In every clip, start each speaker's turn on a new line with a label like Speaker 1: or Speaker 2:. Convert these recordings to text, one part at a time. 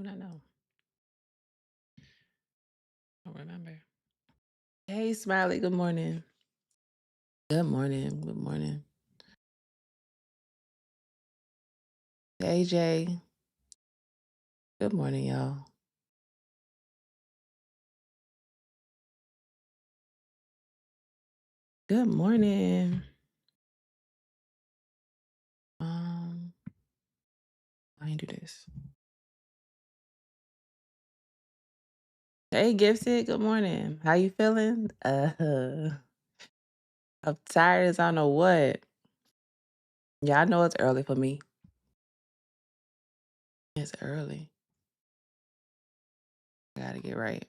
Speaker 1: Do not know. I don't remember. Hey, Smiley. Good morning. Good morning. Good morning. Hey, Jay. Good morning, y'all. Good morning. Um, I ain't do this. Hey, Gifted. Good morning. How you feeling? I'm tired as I don't know what. Yeah, I know it's early for me. It's early. I gotta get right.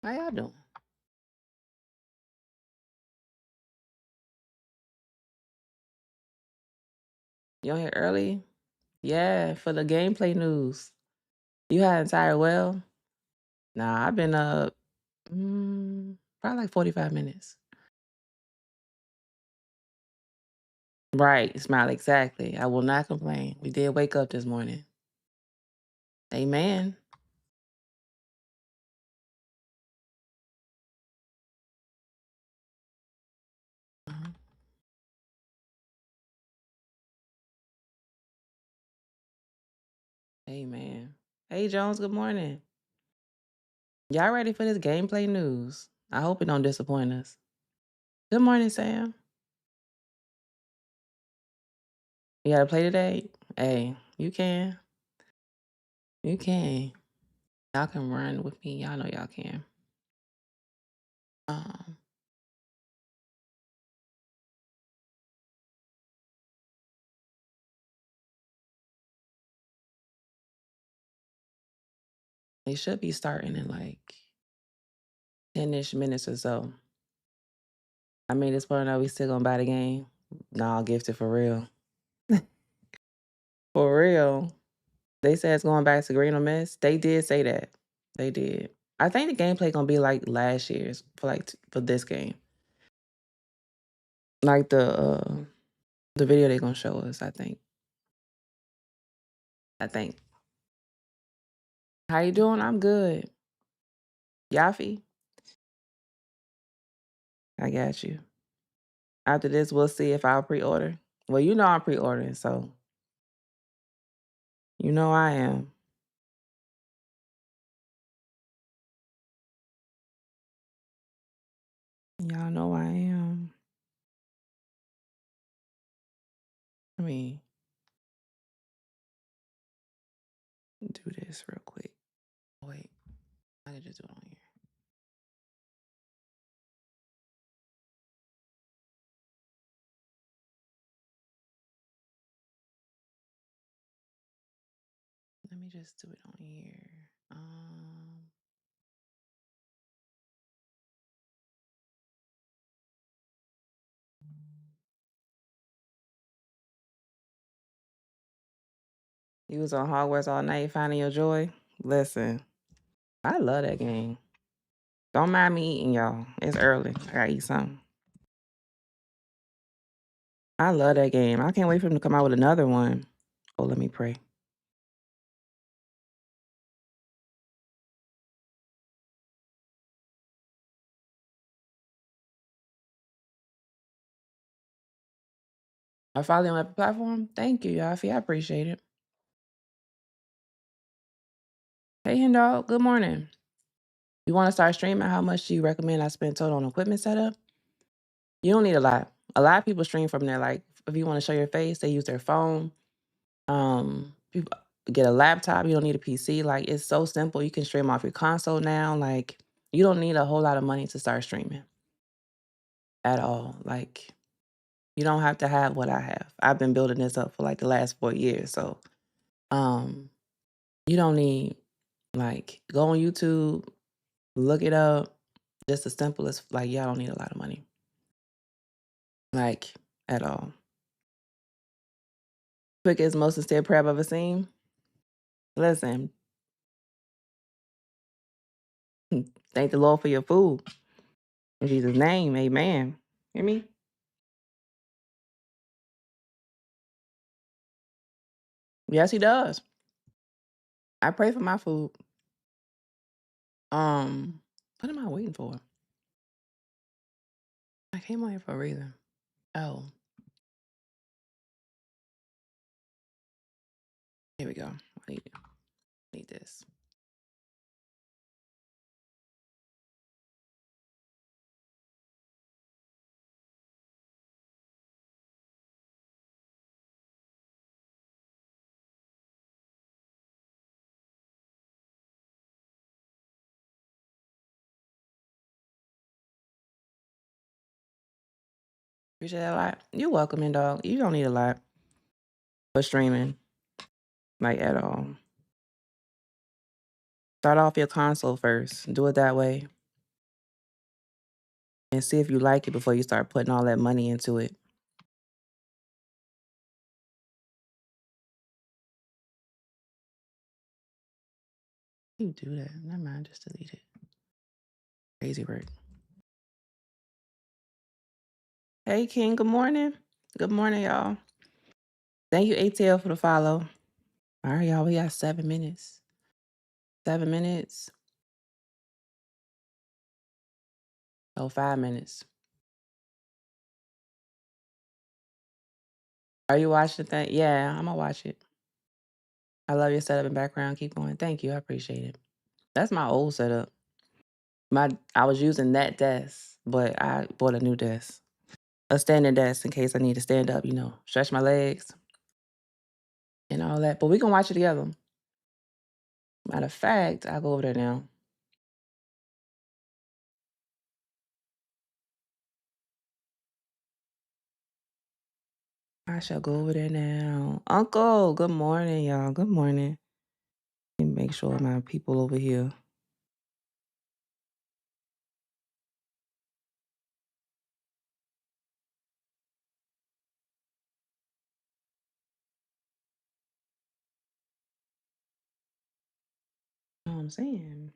Speaker 1: How y'all doing? You on here early? Yeah, for the gameplay news. You had entire well? Nah, I've been up probably like 45 minutes. Right, smile exactly. I will not complain. We did wake up this morning. Amen. Uh-huh. Amen. Hey Jones, good morning. Y'all ready for this gameplay news? I hope it don't disappoint us. Good morning, Sam. You gotta play today? Hey, you can. You can. Y'all can run with me. Y'all know y'all can. Um, they should be starting in like 10-ish minutes or so. I mean, this point, are we still gonna buy the game? Nah, gift it for real. For real. They said it's going back to green or miss. They did say that. They did. I think the gameplay gonna be like last year's for for this game. Like the video they gonna show us, I think. I think. How you doing? I'm good. Yafi, I got you. After this, we'll see if I'll pre-order. Well, you know I'm pre-ordering, so you know I am. Y'all know I am. Let me do this real quick. Wait, I can just do it on here. Let me just do it on here. You was on Hogwarts all night finding your joy. Listen, I love that game. Don't mind me eating, y'all. It's early. I gotta eat something. I love that game. I can't wait for him to come out with another one. Oh, let me pray. I follow you on every platform. Thank you, Yafi. I appreciate it. Hey, Hendo. Good morning. You want to start streaming? How much do you recommend I spend total on equipment setup? You don't need a lot. A lot of people stream from there. Like, if you want to show your face, they use their phone. People get a laptop. You don't need a PC. Like, it's so simple. You can stream off your console now. Like, you don't need a whole lot of money to start streaming at all. Like, you don't have to have what I have. I've been building this up for like the last 4 years. So, um, you don't need like go on YouTube, look it up. Just as simple as like y'all don't need a lot of money. Like at all. Quickest, most sincere prayer I've ever seen. Listen, thank the Lord for your food. In Jesus' name, amen. Hear me? Yes, he does. I pray for my food. What am I waiting for? I came on here for a reason. Oh, here we go. I need this. Appreciate that a lot. You're welcome, in dog. You don't need a lot for streaming, like at all. Start off your console first. Do it that way. And see if you like it before you start putting all that money into it. You do that. Never mind, just delete it. Crazy work. Hey King, good morning. Good morning, y'all. Thank you, ATL, for the follow. All right, y'all. We got 7 minutes. 7 minutes. Oh, 5 minutes. Are you watching the thing? Yeah, I'm gonna watch it. I love your setup and background. Keep going. Thank you. I appreciate it. That's my old setup. I was using that desk, but I bought a new desk. A standing desk in case I need to stand up, stretch my legs and all that. But we can watch it together. Matter of fact, I'll go over there now. I shall go over there now. Uncle, good morning, y'all. Good morning. Let me make sure my people over here. You know what I'm saying?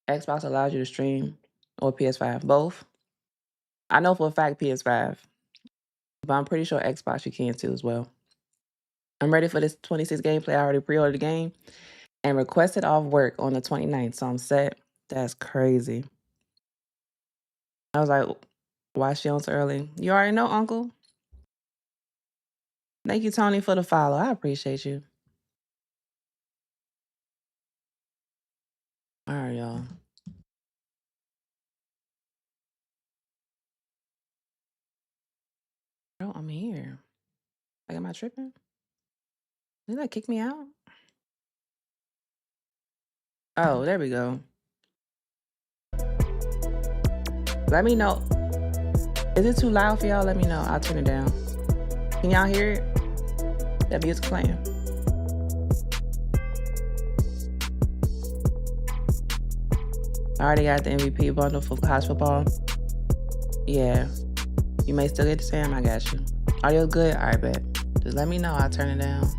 Speaker 1: Xbox allows you to stream or PS5, both. I know for a fact PS5, but I'm pretty sure Xbox you can too as well. I'm ready for this 26 gameplay. I already pre-ordered the game and requested off work on the 29th, so I'm set. That's crazy. I was like, why is she on so early? You already know, Uncle. Thank you, Tony, for the follow. I appreciate you. All right, y'all. Bro, I'm here. Like, am I tripping? Did that kick me out? Oh, there we go. Let me know. Is it too loud for y'all? Let me know. I'll turn it down. Can y'all hear it? That music playing. I already got the MVP bundle for college football. Yeah. You may still get the same. I got you. Audio good? All right, bet. Just let me know. I'll turn it down.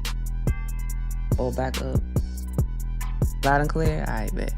Speaker 1: Or back up. Loud and clear? All right, bet.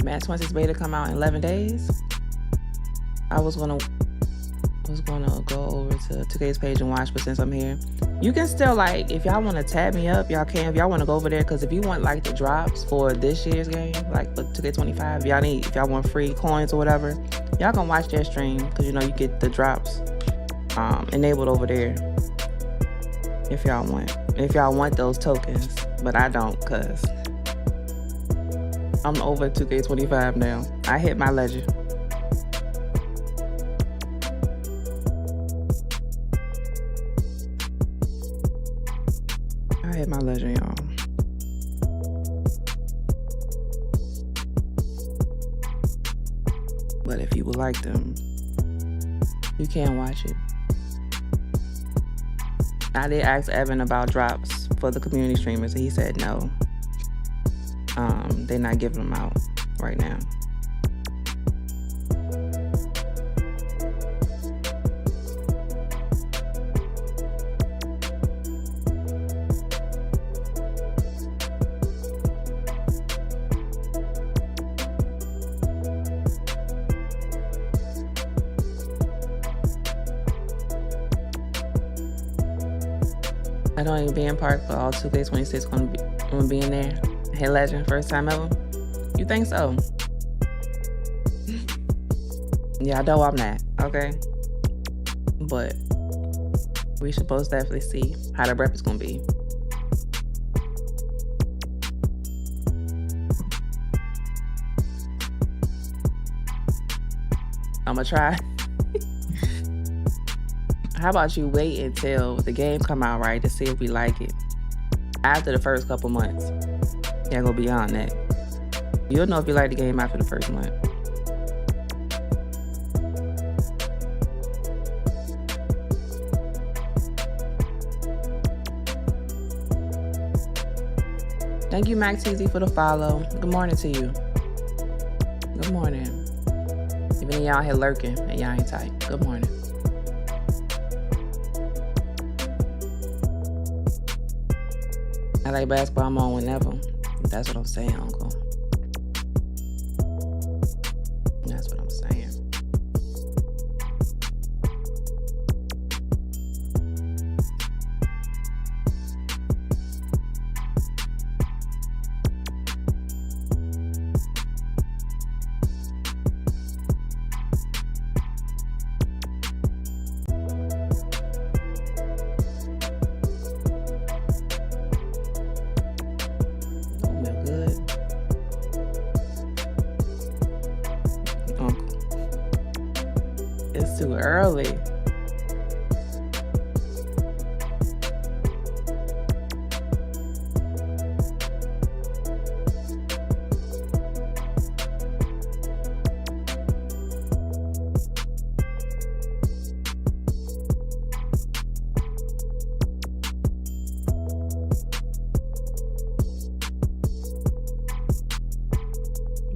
Speaker 1: Madden 26 beta come out in 11 days. I was gonna go over to 2K's page and watch, but since I'm here, you can still, like, if y'all want to tab me up, y'all can. If y'all want to go over there, because if you want like the drops for this year's game, like for 2K25, if y'all want free coins or whatever, y'all can watch their stream, because you get the drops enabled over there if y'all want. if y'all want those tokens, but I don't, cause I'm over 2K25 now. I hit my legend. I hit my legend, y'all. But if you would like them, you can watch it. I did ask Evan about drops for the community streamers, and he said no. They're not giving them out right now. I don't even be in park, but all 2K26 gonna be in there. Hey, legend, first time ever? You think so? Yeah, I know I'm not, okay? But we supposed to definitely see how the rep is gonna be. I'm gonna try. How about you wait until the game come out, right, to see if we like it? After the first couple months. Yeah, go beyond that. You'll know if you like the game after the first month. Thank you, Mac TZ, for the follow. Good morning to you. Good morning. Even y'all here lurking and y'all ain't tight. Good morning. I like basketball, I'm on whenever. That's what I'm saying, Uncle. That's what I'm saying. It's too early.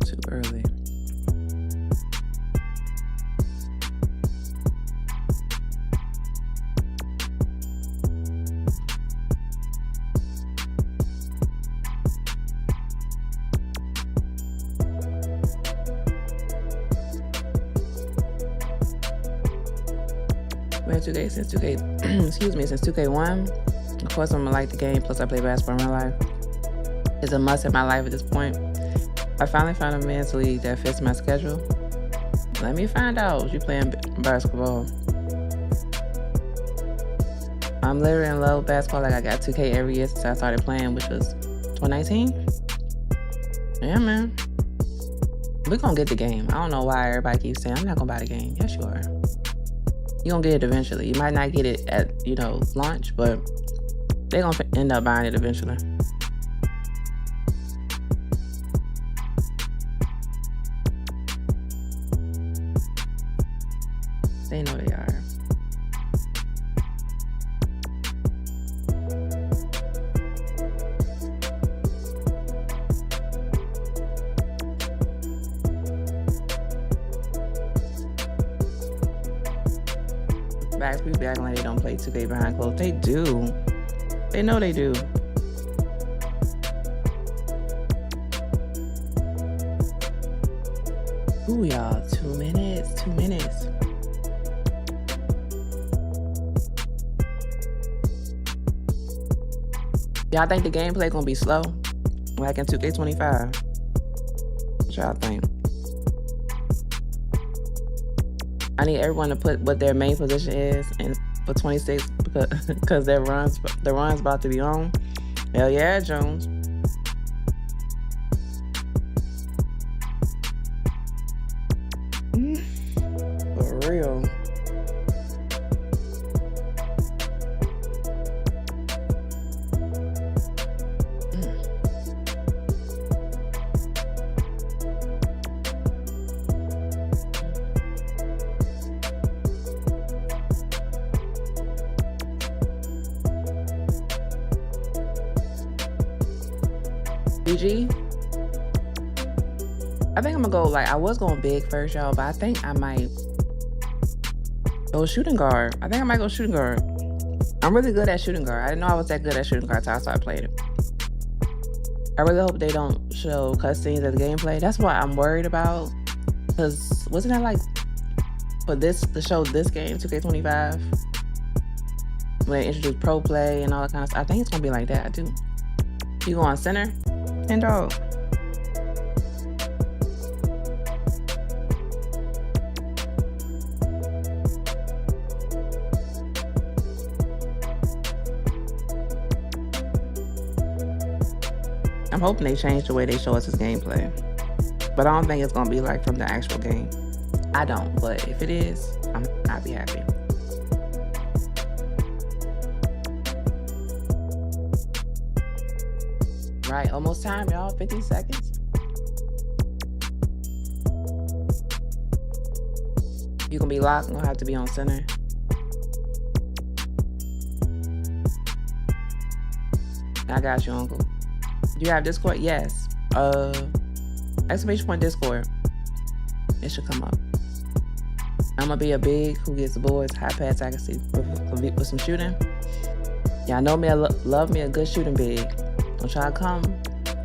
Speaker 1: Too early. Been 2K since 2K, excuse me, since 2K1. Of course, I'm gonna like the game. Plus, I play basketball in real life. It's a must in my life at this point. I finally found a men's league that fits my schedule. Let me find out. You playing basketball? I'm literally in love with basketball. Like I got 2K every year since I started playing, which was 2019. Yeah, man. We're gonna get the game. I don't know why everybody keeps saying I'm not gonna buy the game. Yes, you are. You're gonna get it eventually. You might not get it at, launch, but they're gonna end up buying it eventually. They know they are. People acting like they don't play 2K behind closed. They do. They know they do. Ooh, y'all, 2 minutes, 2 minutes. Y'all think the gameplay gonna be slow? Like in 2K25? What y'all think? I need everyone to put what their main position is and for 26 because their run's about to be on. Hell yeah, Jones. For real. GG. I think I'm gonna go, like, I was going big first, y'all, but I think I might go shooting guard. I think I might go shooting guard. I'm really good at shooting guard. I didn't know I was that good at shooting guard until I started playing it. I really hope they don't show cutscenes of the gameplay. That's what I'm worried about. Because wasn't that like for this to show this game, 2K25? When they introduced pro play and all that kind of stuff. I think it's gonna be like that too. You go on center and dog. I'm hoping they change the way they show us this gameplay. But I don't think it's gonna be like from the actual game. I don't, but if it is, I'll be happy. Right, almost time, y'all. 50 seconds. You gonna be locked, gonna have to be on center. I got you, Uncle. Do you have Discord? Yes. !point Discord. It should come up. I'm gonna be a big who gets the boards, high pass accuracy with some shooting. Y'all know me, I love me a good shooting big. Don't try to come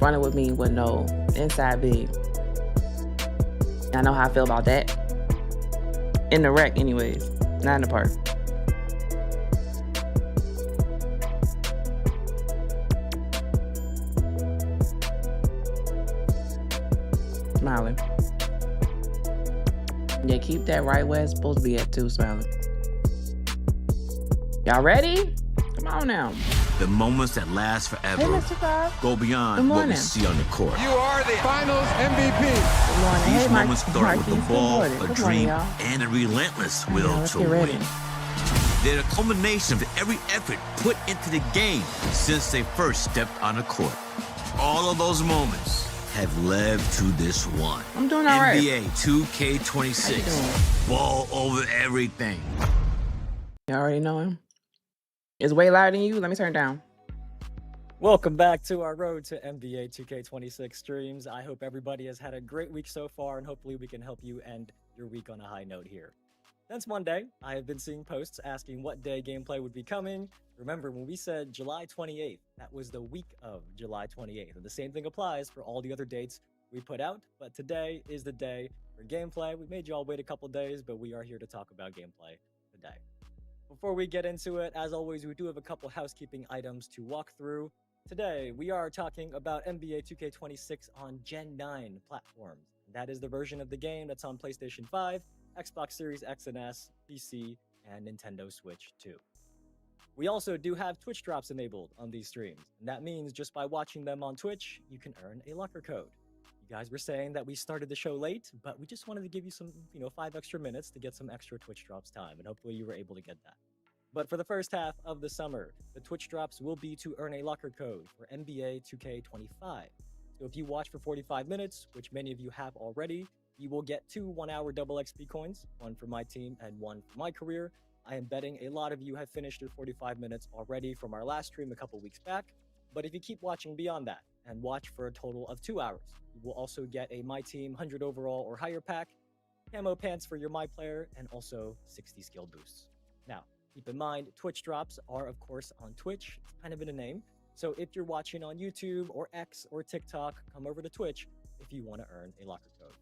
Speaker 1: running with me with no inside big. Y'all know how I feel about that. In the rec anyways, not in the park. Smiling. Yeah, keep that right where it's supposed to be at too, Smiling. Y'all ready? Come on now.
Speaker 2: The moments that last forever go beyond what we see on the court.
Speaker 3: You are the Finals MVP.
Speaker 2: These moments start with the ball, a dream, and a relentless will to win. They're the culmination of every effort put into the game since they first stepped on the court. All of those moments have led to this one.
Speaker 1: I'm doing all right.
Speaker 2: NBA 2K26. Ball over everything.
Speaker 1: You already know him. It's way louder than you. Let me turn it down.
Speaker 4: Welcome back to our road to NBA 2K26 streams. I hope everybody has had a great week so far, and hopefully we can help you end your week on a high note here. Since Monday, I have been seeing posts asking what day gameplay would be coming. Remember, when we said July 28th, that was the week of July 28th. And the same thing applies for all the other dates we put out. But today is the day for gameplay. We made you all wait a couple days, but we are here to talk about gameplay today. Before we get into it, as always, we do have a couple housekeeping items to walk through. Today, we are talking about NBA 2K26 on Gen 9 platforms. That is the version of the game that's on PlayStation 5, Xbox Series X and S, PC, and Nintendo Switch 2. We also do have Twitch drops enabled on these streams, and that means just by watching them on Twitch, you can earn a locker code. You guys were saying that we started the show late, but we just wanted to give you some, 5 extra minutes to get some extra Twitch drops time, and hopefully you were able to get that. But for the first half of the summer, the Twitch drops will be to earn a locker code for NBA 2K25. So if you watch for 45 minutes, which many of you have already, you will get 2 one-hour double XP coins, one for my team and one for my career. I am betting a lot of you have finished your 45 minutes already from our last stream a couple weeks back. But if you keep watching beyond that and watch for a total of 2 hours, you will also get a My Team 100 overall or higher pack, camo pants for your My Player, and also 60 skill boosts. Now, keep in mind, Twitch drops are, of course, on Twitch. It's kind of in a name. So if you're watching on YouTube or X or TikTok, come over to Twitch if you want to earn a locker code.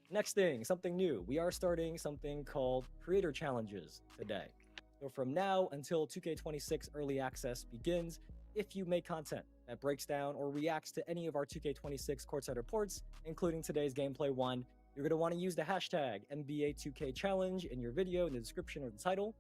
Speaker 4: Next thing, something new. We are starting something called Creator Challenges today. So from now until 2K26 Early Access begins, if you make content that breaks down or reacts to any of our 2K26 courtside reports, including today's gameplay one, you're going to want to use the hashtag NBA2K Challenge in your video in the description or the title.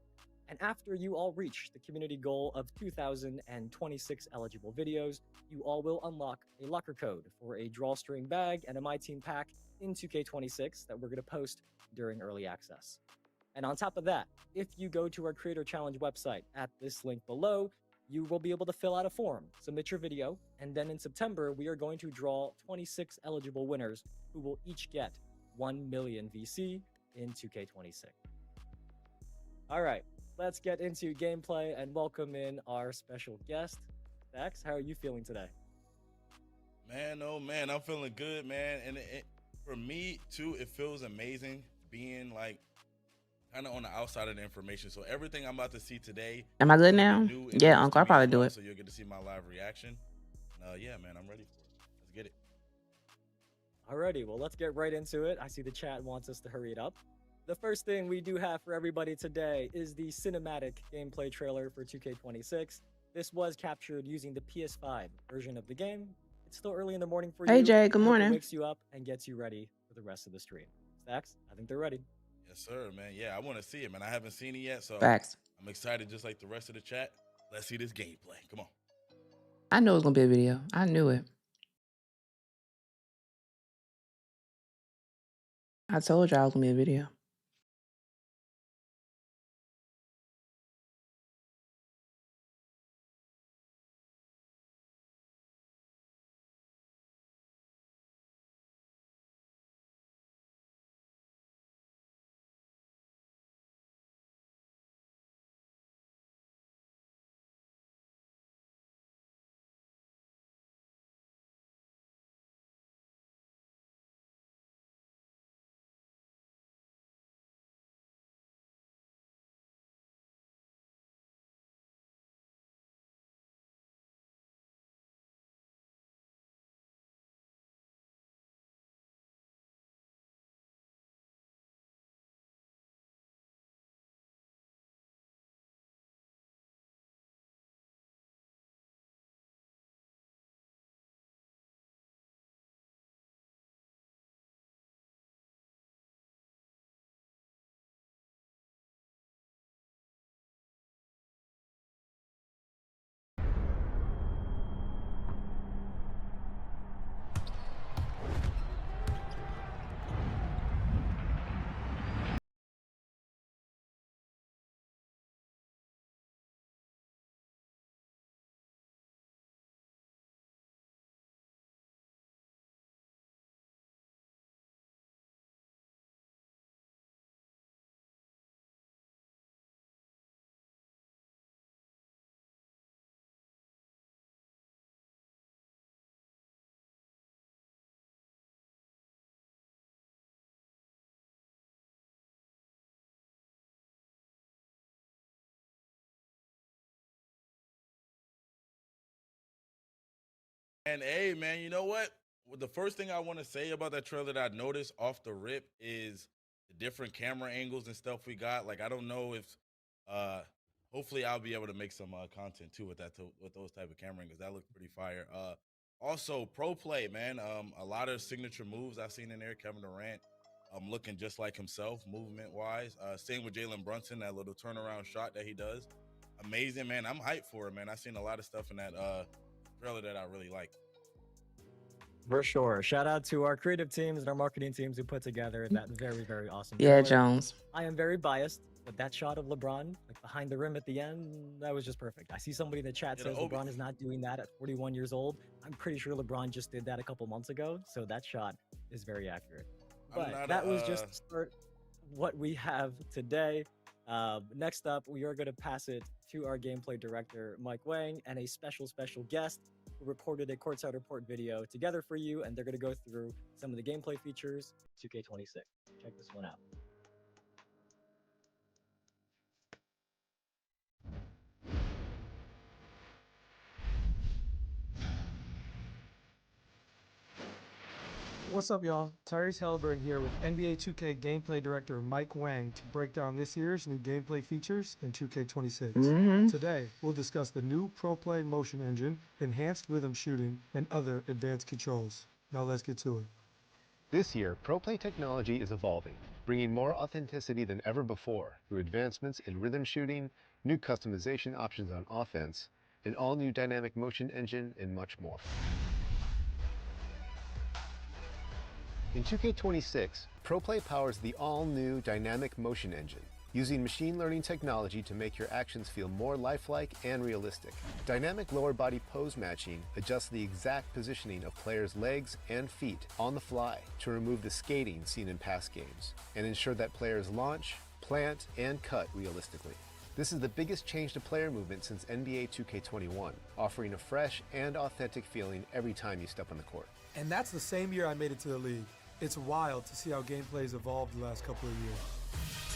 Speaker 4: And after you all reach the community goal of 2,026 eligible videos, you all will unlock a locker code for a drawstring bag and a My Team pack in 2K26 that we're going to post during early access. And on top of that, if you go to our Creator Challenge website at this link below, you will be able to fill out a form, submit your video, and then in September, we are going to draw 26 eligible winners who will each get 1 million VC in 2K26. All right, let's get into gameplay and welcome in our special guest. Dax, how are you feeling today?
Speaker 5: Man, oh man, I'm feeling good, man. And for me too, it feels amazing being like kind of on the outside of the information. So everything I'm about to see today,
Speaker 1: Am I good now? Yeah, Uncle, I'll probably do it.
Speaker 5: So you'll get to see my live reaction. Yeah, man, I'm ready for it. Let's get it.
Speaker 4: Alrighty, well, let's get right into it. I see the chat wants us to hurry it up. The first thing we do have for everybody today is the cinematic gameplay trailer for 2K26. This was captured using the PS5 version of the game. It's still early in the morning for you.
Speaker 1: Hey, Jay, good morning.
Speaker 4: It wakes you up and gets you ready for the rest of the stream. Stacks, I think they're ready.
Speaker 5: Yes, sir, man. Yeah, I want to see it, man. I haven't seen it yet, so
Speaker 1: Facts.
Speaker 5: I'm excited just like the rest of the chat. Let's see this gameplay. Come on.
Speaker 1: I knew it was going to be a video. I knew it. I told y'all it was going to be a video.
Speaker 5: And hey, man, you know what? Well, the first thing I want to say about that trailer that I noticed off the rip is the different camera angles and stuff we got. Like, I don't know if, hopefully, I'll be able to make some content too with that, with those type of camera angles. That looked pretty fire. Also, pro play, man. A lot of signature moves I've seen in there. Kevin Durant, looking just like himself, movement wise. Same with Jalen Brunson, that little turnaround shot that he does. Amazing, man. I'm hyped for it, man. I've seen a lot of stuff in that trailer that I really like.
Speaker 4: For sure. Shout out to our creative teams and our marketing teams who put together that very, very awesome
Speaker 1: trailer.
Speaker 4: Yeah,
Speaker 1: Jones.
Speaker 4: I am very biased, but that shot of LeBron, like behind the rim at the end, that was just perfect. I see somebody in the chat says LeBron is not doing that at 41 years old. I'm pretty sure LeBron just did that a couple months ago, so that shot is very accurate. But that was just start what we have today. Next up, we are going to pass it to our gameplay director, Mike Wang, and a special guest who recorded a courtside report video together for you, and they're going to go through some of the gameplay features 2K26. Check this one out.
Speaker 6: What's up, y'all? Tyrese Halliburton here with NBA 2K gameplay director Mike Wang to break down this year's new gameplay features in 2K26. Today, we'll discuss the new Pro Play motion engine, enhanced rhythm shooting, and other advanced controls. Now let's get to it.
Speaker 7: This year, Pro Play technology is evolving, bringing more authenticity than ever before through advancements in rhythm shooting, new customization options on offense, an all-new dynamic motion engine, and much more. In 2K26, Pro Play powers the all-new dynamic motion engine, using machine learning technology to make your actions feel more lifelike and realistic. Dynamic lower body pose matching adjusts the exact positioning of players' legs and feet on the fly to remove the skating seen in past games and ensure that players launch, plant, and cut realistically. This is the biggest change to player movement since NBA 2K21, offering a fresh and authentic feeling every time you step on the court.
Speaker 6: And that's the same year I made it to the league. It's wild to see how gameplay's evolved the last couple of years.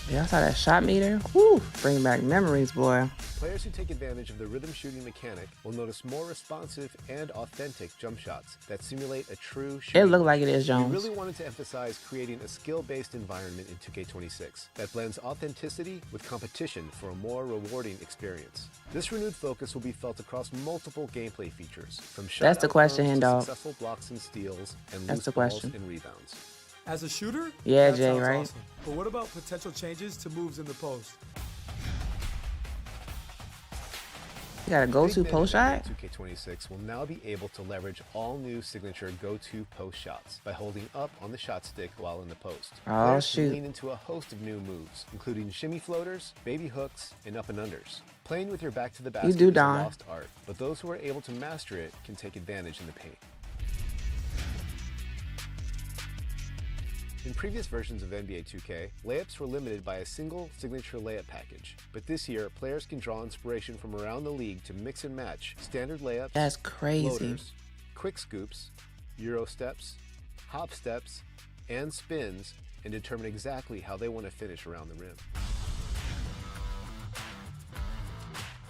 Speaker 1: Y'all saw that shot meter? Whew, bring back memories, boy.
Speaker 7: Players who take advantage of the rhythm shooting mechanic will notice more responsive and authentic jump shots that simulate a true shooting.
Speaker 1: It looked like it is, Jones.
Speaker 7: We really wanted to emphasize creating a skill-based environment in 2K26 that blends authenticity with competition for a more rewarding experience. This renewed focus will be felt across multiple gameplay features, from shot
Speaker 1: That's the question,
Speaker 7: outcomes to
Speaker 1: Hendog.
Speaker 7: successful blocks and steals and
Speaker 1: That's
Speaker 7: loose
Speaker 1: the
Speaker 7: balls
Speaker 1: question.
Speaker 7: and rebounds.
Speaker 6: As a shooter?
Speaker 1: Yeah,
Speaker 6: that
Speaker 1: Jay,
Speaker 6: sounds
Speaker 1: right?
Speaker 6: awesome. But what about potential changes to moves in the post?
Speaker 1: You got a go-to
Speaker 7: Big men
Speaker 1: post
Speaker 7: in
Speaker 1: shot?
Speaker 7: 2K26 will now be able to leverage all new signature go-to post shots by holding up on the shot stick while in the post.
Speaker 1: Oh,
Speaker 7: Players can
Speaker 1: shoot.
Speaker 7: lean into a host of new moves, including shimmy floaters, baby hooks, and up and unders. Playing with your back to the basket
Speaker 1: do,
Speaker 7: is a
Speaker 1: Don.
Speaker 7: lost art, but those who are able to master it can take advantage in the paint. In previous versions of NBA 2K, layups were limited by a single signature layup package. But this year, players can draw inspiration from around the league to mix and match standard layups,
Speaker 1: That's crazy.
Speaker 7: floaters, quick scoops, Euro steps, hop steps, and spins, and determine exactly how they want to finish around the rim.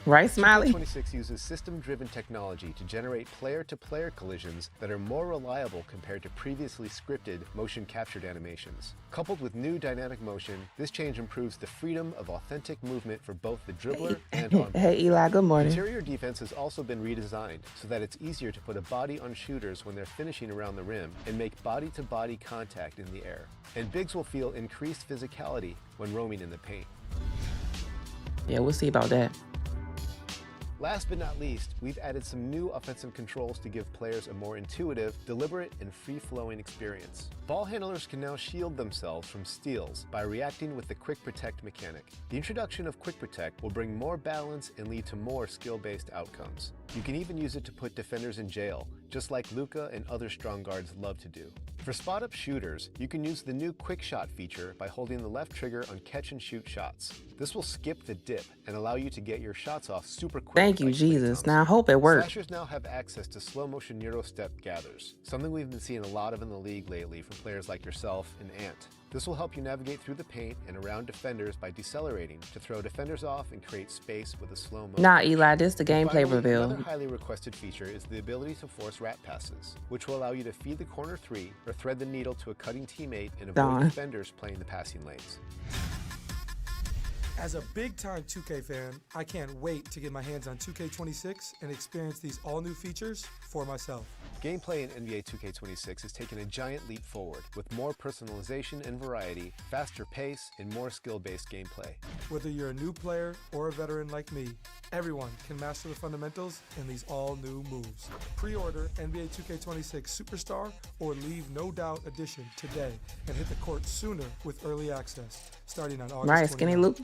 Speaker 1: Right, Smiley?
Speaker 7: 2K26 uses system-driven technology to generate player-to-player collisions that are more reliable compared to previously scripted motion captured animations. Coupled with new dynamic motion, this change improves the freedom of authentic movement for both the dribbler and on-ball.
Speaker 1: Hey, Eli, good morning.
Speaker 7: Interior defense has also been redesigned so that it's easier to put a body on shooters when they're finishing around the rim and make body-to-body contact in the air. And bigs will feel increased physicality when roaming in the paint.
Speaker 1: Yeah, we'll see about that.
Speaker 7: Last but not least, we've added some new offensive controls to give players a more intuitive, deliberate, and free-flowing experience. Ball handlers can now shield themselves from steals by reacting with the Quick Protect mechanic. The introduction of Quick Protect will bring more balance and lead to more skill-based outcomes. You can even use it to put defenders in jail, just like Luka and other strong guards love to do. For spot-up shooters, you can use the new Quick Shot feature by holding the left trigger on catch-and-shoot shots. This will skip the dip and allow you to get your shots off super quick.
Speaker 1: Thank you,
Speaker 7: like Klay
Speaker 1: Jesus.
Speaker 7: Thompson.
Speaker 1: Now, I hope it works.
Speaker 7: Slashers now have access to slow-motion Euro step gathers, something we've been seeing a lot of in the league lately from players like yourself and Ant. This will help you navigate through the paint and around defenders by decelerating to throw defenders off and create space with a slow motion.
Speaker 1: Nah, Eli, this the gameplay
Speaker 7: Finally,
Speaker 1: reveal.
Speaker 7: another highly requested feature is the ability to force rat passes, which will allow you to feed the corner three or thread the needle to a cutting teammate and avoid
Speaker 1: Don.
Speaker 7: defenders playing the passing lanes.
Speaker 6: As a big-time 2K fan, I can't wait to get my hands on 2K26 and experience these all-new features for myself.
Speaker 7: Gameplay in NBA 2K26 has taken a giant leap forward, with more personalization and variety, faster pace, and more skill-based gameplay.
Speaker 6: Whether you're a new player or a veteran like me, everyone can master the fundamentals in these all-new moves. Pre-order NBA 2K26 Superstar or Leave No Doubt Edition today and hit the court sooner with early access, starting on August
Speaker 1: Right, Skinny
Speaker 6: 29th.
Speaker 1: Luke?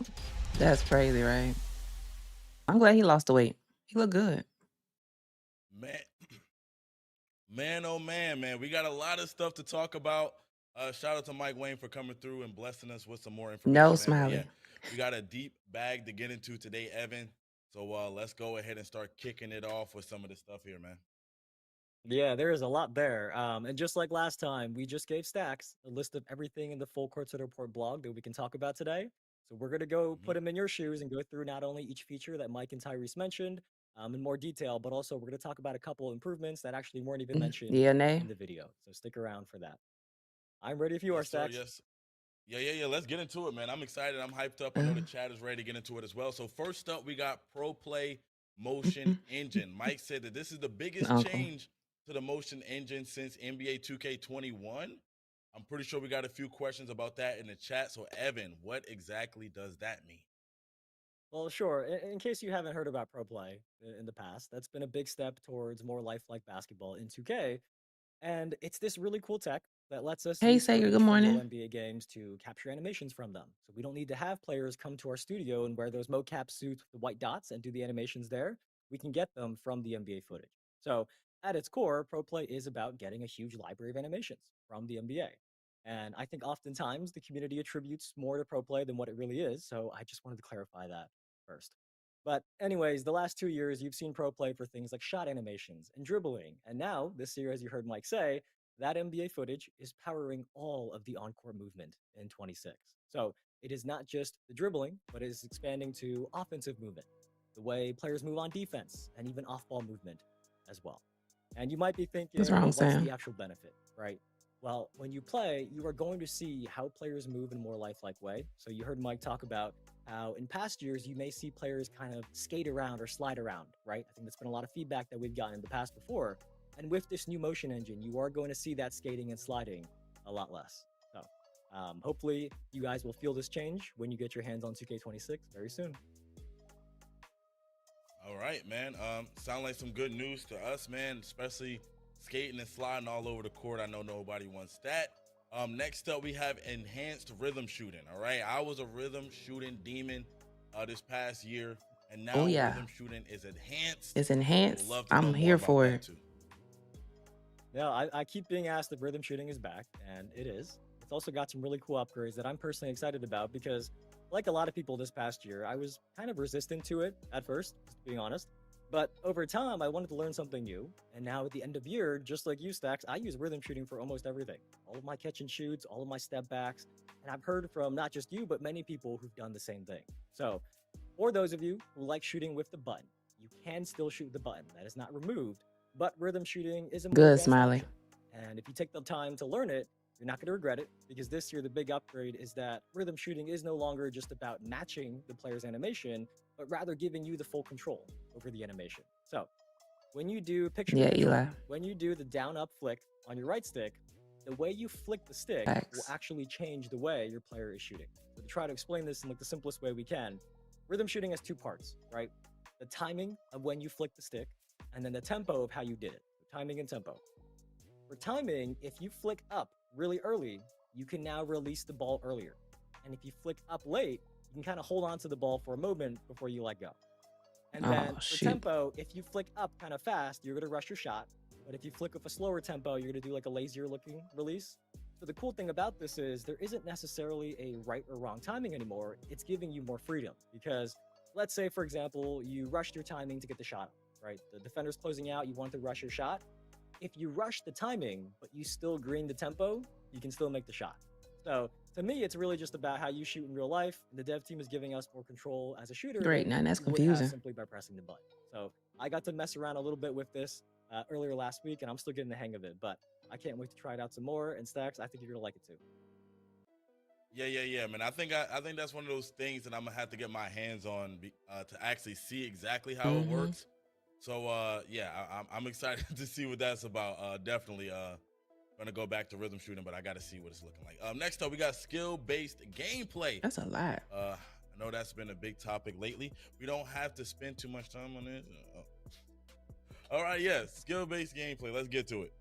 Speaker 1: That's crazy, right? I'm glad he lost the weight. He looked good.
Speaker 5: Man, man, we got a lot of stuff to talk about. Shout out to Mike Wayne for coming through and blessing us with some more information.
Speaker 1: No,
Speaker 5: man.
Speaker 1: Smiley.
Speaker 5: Yeah, we got a deep bag to get into today, Evan. So let's go ahead and start kicking it off with some of the stuff here, man.
Speaker 4: Yeah, there is a lot there. And just like last time, we just gave Stacks a list of everything in the full Court to the Report blog that we can talk about today. So we're going to go put them in your shoes and go through not only each feature that Mike and Tyrese mentioned in more detail, but also we're going to talk about a couple improvements that actually weren't even mentioned
Speaker 1: Yeah, Nay?
Speaker 4: in the video. So stick around for that. I'm ready if you are,
Speaker 5: Yes, sir,
Speaker 4: Stacks.
Speaker 5: yes. Yeah. Let's get into it, man. I'm excited. I'm hyped up. I know the chat is ready to get into it as well. So first up, we got Pro Play Motion Engine. Mike said that this is the biggest change to the motion engine since NBA 2K21. I'm pretty sure we got a few questions about that in the chat. So, Evan, what exactly does that mean?
Speaker 4: Well, sure. In case you haven't heard about Pro Play in the past, that's been a big step towards more lifelike basketball in 2K. And it's this really cool tech that lets us
Speaker 1: Hey,
Speaker 4: use
Speaker 1: Sager, good
Speaker 4: footage from real
Speaker 1: morning.
Speaker 4: NBA games to capture animations from them. So we don't need to have players come to our studio and wear those mocap suits with the white dots and do the animations there. We can get them from the NBA footage. So at its core, Pro Play is about getting a huge library of animations from the NBA. And I think oftentimes the community attributes more to Pro Play than what it really is. So I just wanted to clarify that first. But anyways, the last 2 years, you've seen Pro Play for things like shot animations and dribbling. And now, this year, as you heard Mike say, that NBA footage is powering all of the on-court movement in 26. So it is not just the dribbling, but it is expanding to offensive movement, the way players move on defense, and even off-ball movement as well. And you might be
Speaker 1: What's
Speaker 4: thinking,
Speaker 1: wrong,
Speaker 4: well, what's
Speaker 1: Sam?
Speaker 4: the actual benefit, right? Well, when you play, you are going to see how players move in a more lifelike way. So you heard Mike talk about how in past years you may see players kind of skate around or slide around, right? I think that's been a lot of feedback that we've gotten in the past before. And with this new motion engine, you are going to see that skating and sliding a lot less. So hopefully you guys will feel this change when you get your hands on 2K26 very soon.
Speaker 5: All right, man. Sound like some good news to us, man, especially skating and sliding all over the court. I know nobody wants that. Next up, we have enhanced rhythm shooting. All right. I was a rhythm shooting demon this past year, and now rhythm shooting is enhanced.
Speaker 1: It's enhanced.
Speaker 5: Love to know
Speaker 1: I'm
Speaker 5: more
Speaker 1: here
Speaker 5: about
Speaker 1: for
Speaker 5: that
Speaker 1: it.
Speaker 5: too.
Speaker 4: Yeah, I keep being asked if rhythm shooting is back, and it is. It's also got some really cool upgrades that I'm personally excited about because, like a lot of people this past year, I was kind of resistant to it at first, just being honest. But over time, I wanted to learn something new. And now at the end of year, just like you, Stacks, I use rhythm shooting for almost everything. All of my catch and shoots, all of my step backs. And I've heard from not just you, but many people who've done the same thing. So for those of you who like shooting with the button, you can still shoot the button. That is not removed, but rhythm shooting is a more
Speaker 1: Good,
Speaker 4: advanced
Speaker 1: Smiley.
Speaker 4: option. And if you take the time to learn it, you're not going to regret it because this year the big upgrade is that rhythm shooting is no longer just about matching the player's animation, but rather giving you the full control over the animation. So when you do
Speaker 1: Eli.
Speaker 4: when you do the down up flick on your right stick, the way you flick the stick will actually change the way your player is shooting. So to try to explain this in like the simplest way we can, rhythm shooting has two parts, right? The timing of when you flick the stick, and then the tempo of how you did it. Timing and tempo. For timing, if you flick up really early, you can now release the ball earlier. And if you flick up late, you can kind of hold on to the ball for a moment before you let go. And then for tempo, if you flick up kind of fast, you're going to rush your shot. But if you flick with a slower tempo, you're going to do like a lazier looking release. So the cool thing about this is there isn't necessarily a right or wrong timing anymore. It's giving you more freedom because let's say, for example, you rushed your timing to get the shot, right? The defender's closing out, you want to rush your shot. If you rush the timing, but you still green the tempo, you can still make the shot. So to me, it's really just about how you shoot in real life. And the dev team is giving us more control as a shooter.
Speaker 1: Great, now that's confusing.
Speaker 4: Simply by pressing the button. So I got to mess around a little bit with this earlier last week, and I'm still getting the hang of it. But I can't wait to try it out some more. And Stacks, I think you're gonna like it too.
Speaker 5: Yeah, man. I think that's one of those things that I'm gonna have to get my hands on to actually see exactly how it works. So I'm excited to see what that's about. Definitely gonna go back to rhythm shooting, but I gotta see what it's looking like. Next up, we got skill-based gameplay.
Speaker 1: That's a lot.
Speaker 5: I know that's been a big topic lately. We don't have to spend too much time on this. All right, skill-based gameplay. Let's get to it.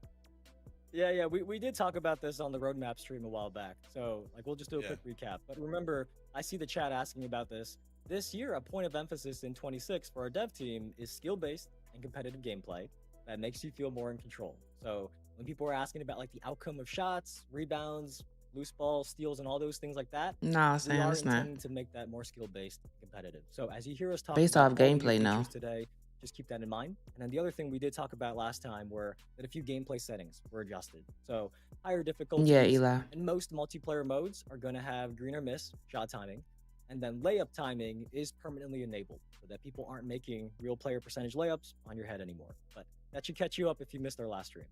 Speaker 4: Yeah, we did talk about this on the roadmap stream a while back. So like we'll just do a quick recap. But remember, I see the chat asking about this. This year, a point of emphasis in 26 for our dev team is skill-based and competitive gameplay that makes you feel more in control. So when people are asking about like the outcome of shots, rebounds, loose balls, steals, and all those things like that,
Speaker 1: we are intending
Speaker 4: to make that more skill-based competitive. So as you hear us talk
Speaker 1: based
Speaker 4: about
Speaker 1: off gameplay now
Speaker 4: today, just keep that in mind. And then the other thing we did talk about last time were that a few gameplay settings were adjusted. So higher difficulties
Speaker 1: Eli.
Speaker 4: and most multiplayer modes are going to have green or miss shot timing. And then layup timing is permanently enabled so that people aren't making real player percentage layups on your head anymore. But that should catch you up if you missed our last stream.